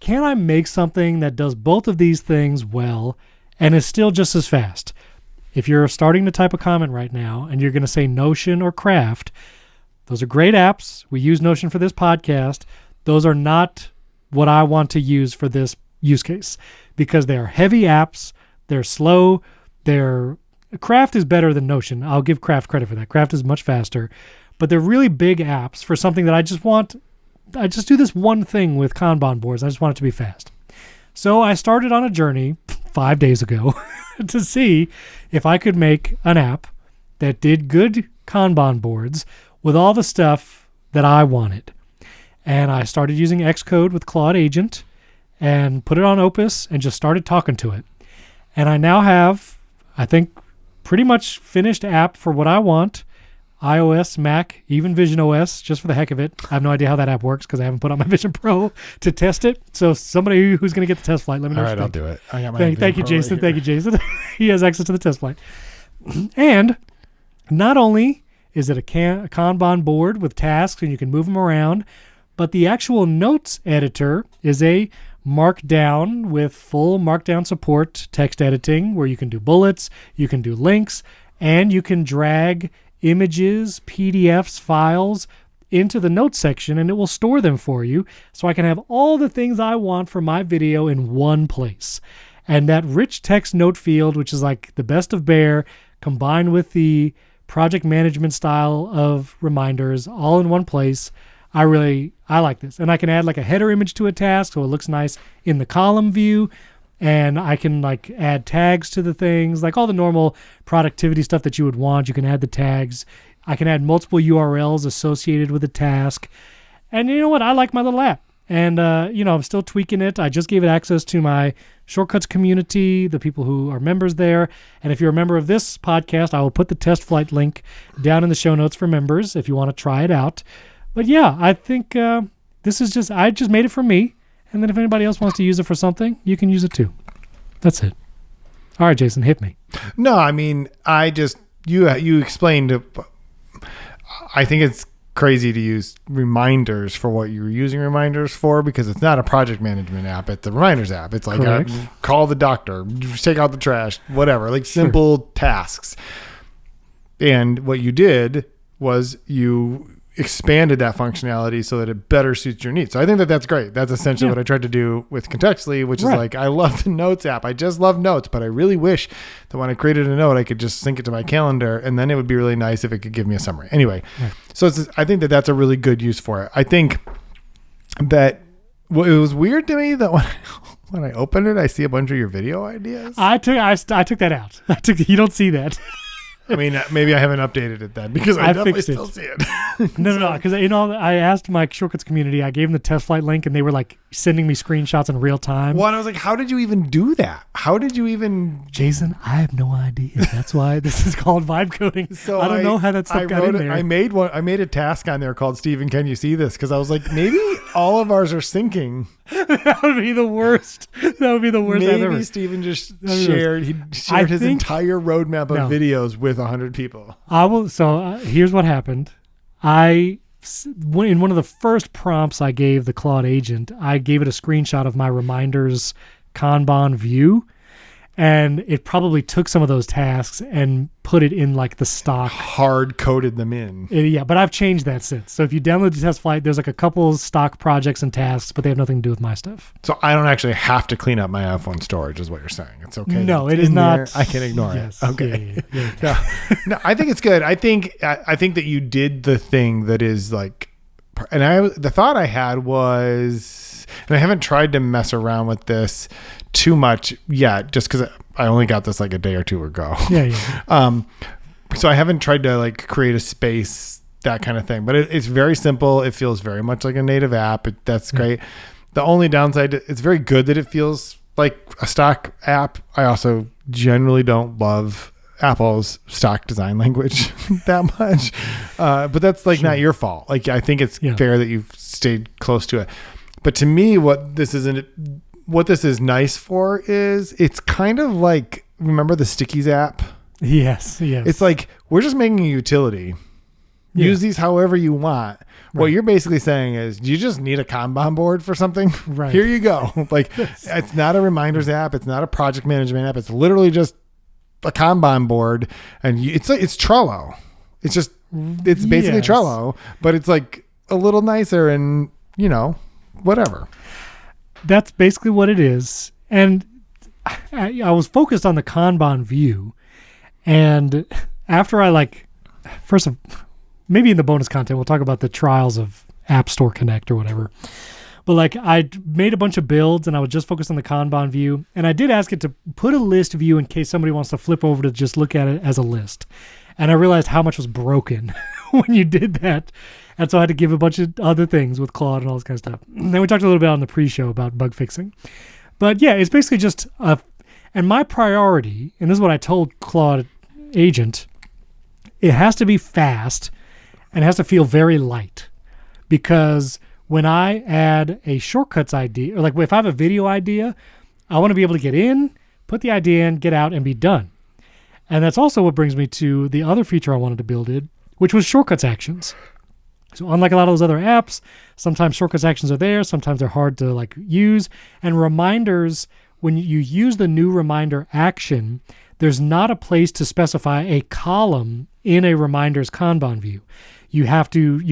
can I make something that does both of these things well and is still just as fast? If you're starting to type a comment right now and you're going to say Notion or Craft, those are great apps. We use Notion for this podcast. Those are not what I want to use for this use case because they are heavy apps. They're slow. Craft is better than Notion. I'll give Craft credit for that. Craft is much faster, but they're really big apps for something that I just do this one thing with Kanban boards. I just want it to be fast. So I started on a journey 5 days ago to see if I could make an app that did good Kanban boards with all the stuff that I wanted. And I started using Xcode with Claude Agent and put it on Opus and just started talking to it. And I now have, I think, pretty much finished app for what I want. iOS, Mac, even Vision OS, just for the heck of it. I have no idea how that app works because I haven't put on my Vision Pro to test it. So somebody who's going to get the test flight, let me know. All right, I'll do it. I got my Thank you, Jason. Thank you, Jason. He has access to the test flight. And not only is it a Kanban board with tasks and you can move them around, but the actual notes editor is a Markdown with full Markdown support text editing where you can do bullets, you can do links, and you can drag images, PDFs, files into the notes section, and it will store them for you so I can have all the things I want for my video in one place. And that rich text note field, which is the best of Bear, combined with the project management style of Reminders all in one place, I like this. And I can add a header image to a task so it looks nice in the column view. And I can add tags to the things, all the normal productivity stuff that you would want. You can add the tags. I can add multiple URLs associated with the task. And you know what? I like my little app. And, I'm still tweaking it. I just gave it access to my Shortcuts community, the people who are members there. And if you're a member of this podcast, I will put the test flight link down in the show notes for members if you want to try it out. But yeah, I think this is I just made it for me. And then if anybody else wants to use it for something, you can use it too. That's it. All right, Jason, hit me. No, I mean, you explained. I think it's crazy to use reminders for what you're using reminders for, because it's not a project management app. It's a reminders app. It's like call the doctor, take out the trash, whatever, like simple tasks. And what you did was you expanded that functionality so that it better suits your needs. So I think that that's great. That's essentially what I tried to do with Contextually, which is like, I love the Notes app. I just love Notes, but I really wish that when I created a note, I could just sync it to my calendar, and then it would be really nice if it could give me a summary. Anyway, so I think that that's a really good use for it. I think that it was weird to me that when I opened it, I see a bunch of your video ideas. I took that out. You don't see that. I mean, maybe I haven't updated it then, because I definitely still see it. No, because I asked my Shortcuts community, I gave them the test flight link, and they were like sending me screenshots in real time. Well, and I was like, how did you even do that? How did you even... Jason, I have no idea. That's why this is called vibe coding. So I don't know how that stuff got in there. I made a task on there called Steven, can you see this? Because I was like, maybe all of ours are syncing. That would be the worst. That would be the worst I've ever. Maybe Steven just shared his entire roadmap of videos with 100 people. Here's what happened. In one of the first prompts I gave the Claude agent, I gave it a screenshot of my reminders Kanban view, and it probably took some of those tasks and put it in like the stock. Hard coded them in. But I've changed that since. So if you download the test flight, there's like a couple stock projects and tasks, but they have nothing to do with my stuff. So I don't actually have to clean up my iPhone storage, is what you're saying. It's okay. No, it is not. I can ignore it. Okay. Yeah. No, I think it's good. I think that you did the thing that is like, and the thought I had was, and I haven't tried to mess around with this too much yet, just because I only got this like a day or two ago. So I haven't tried to like create a space, that kind of thing, but it's very simple. It feels very much like a native app. That's great. The only downside, it's very good that it feels like a stock app. I also generally don't love Apple's stock design language that much, but that's like not your fault. Like, I think it's fair that you've stayed close to it. But to me, what this is nice for is it's kind of like, remember the Stickies app? Yes. It's like, we're just making a utility. Use these however you want. Right. What you're basically saying is, do you just need a Kanban board for something? Right. Here you go. Like, it's not a reminders app. It's not a project management app. It's literally just a Kanban board. And it's Trello. It's basically Trello, but it's like a little nicer and, whatever. That's basically what it is. And I was focused on the Kanban view. And after maybe in the bonus content, we'll talk about the trials of App Store Connect or whatever. But like, I made a bunch of builds and I was just focused on the Kanban view. And I did ask it to put a list view in case somebody wants to flip over to just look at it as a list. And I realized how much was broken when you did that. And so I had to give a bunch of other things with Claude and all this kind of stuff. And then we talked a little bit on the pre-show about bug fixing. But yeah, it's basically just and my priority, and this is what I told Claude agent, it has to be fast and it has to feel very light, because when I add a shortcuts idea, or like if I have a video idea, I want to be able to get in, put the idea in, get out, and be done. And that's also what brings me to the other feature I wanted to build in, which was shortcuts actions. So unlike a lot of those other apps, sometimes shortcuts actions are there, sometimes they're hard to like use. And reminders, when you use the new reminder action, there's not a place to specify a column in a reminders Kanban view. You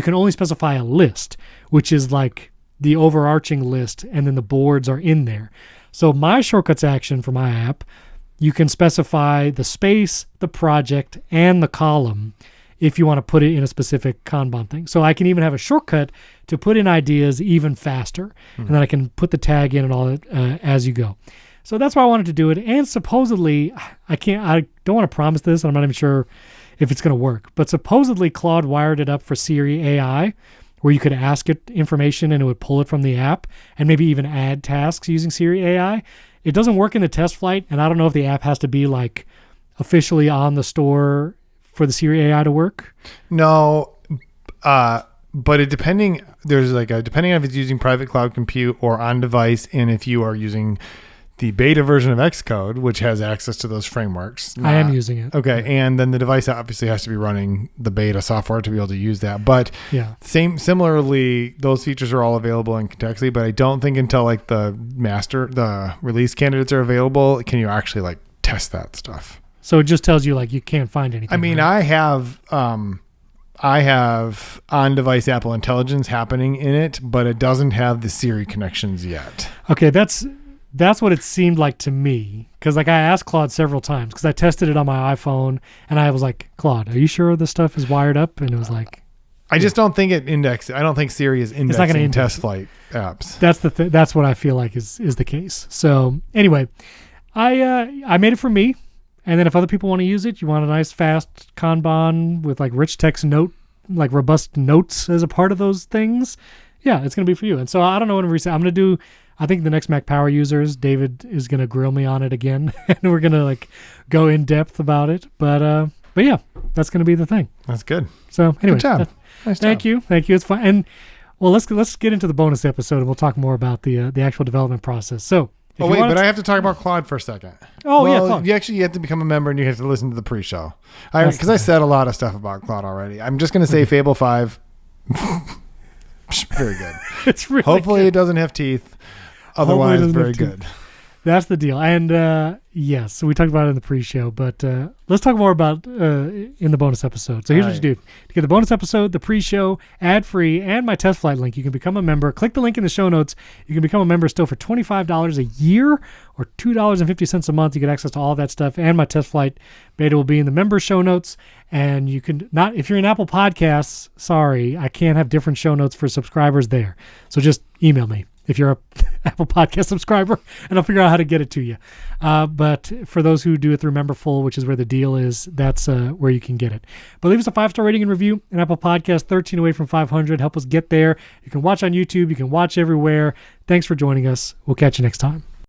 can only specify a list, which is like the overarching list, and then the boards are in there. So my shortcuts action for my app, you can specify the space, the project, and the column if you want to put it in a specific Kanban thing. So I can even have a shortcut to put in ideas even faster, and then I can put the tag in and all that as you go. So that's why I wanted to do it. And supposedly, I don't want to promise this, and I'm not even sure if it's going to work, but supposedly Claude wired it up for Siri AI, where you could ask it information and it would pull it from the app and maybe even add tasks using Siri AI. It doesn't work in the test flight, and I don't know if the app has to be like officially on the store for the Siri AI to work. No, but depending on if it's using private cloud compute or on device, and if you are using the beta version of Xcode, which has access to those frameworks. I am using it. Okay, and then the device obviously has to be running the beta software to be able to use that. But similarly, those features are all available in Contextly, but I don't think until like the release candidates are available, can you actually like test that stuff. So it just tells you like you can't find anything. I mean, right? I have on-device Apple Intelligence happening in it, but it doesn't have the Siri connections yet. Okay, that's what it seemed like to me. Because like I asked Claude several times because I tested it on my iPhone and I was like, Claude, are you sure this stuff is wired up? And it was like, I just don't think it indexes. I don't think Siri is indexing test flight apps. That's what I feel like is the case. So anyway, I made it for me. And then if other people want to use it, you want a nice fast Kanban with like rich text like robust notes as a part of those things. Yeah, it's going to be for you. And so I don't know what I'm going to do. I think the next Mac Power users, David is going to grill me on it again. And we're going to like go in depth about it. But yeah, that's going to be the thing. That's good. So anyway, good job. Nice thank you. It's fun. And well, let's get into the bonus episode and we'll talk more about the actual development process. So, I have to talk about Claude for a second. Oh, yeah, Claude. You have to become a member and you have to listen to the pre-show. Because I said a lot of stuff about Claude already. I'm just going to say Fable 5. Very good. It's really Hopefully good. It doesn't have teeth. Otherwise, very good. That's the deal. And yes, so we talked about it in the pre-show, but let's talk more about in the bonus episode. So here's what you do. To get the bonus episode, the pre-show, ad-free, and my test flight link, you can become a member. Click the link in the show notes. You can become a member still for $25 a year or $2.50 a month. You get access to all of that stuff, and my test flight beta will be in the member show notes. And you can not, if you're in Apple Podcasts, sorry, I can't have different show notes for subscribers there. So just email me if you're a Apple Podcast subscriber, and I'll figure out how to get it to you. But for those who do it through Memberful, which is where the deal is, that's where you can get it. But leave us a 5-star rating and review in Apple Podcast, 13 away from 500. Help us get there. You can watch on YouTube. You can watch everywhere. Thanks for joining us. We'll catch you next time.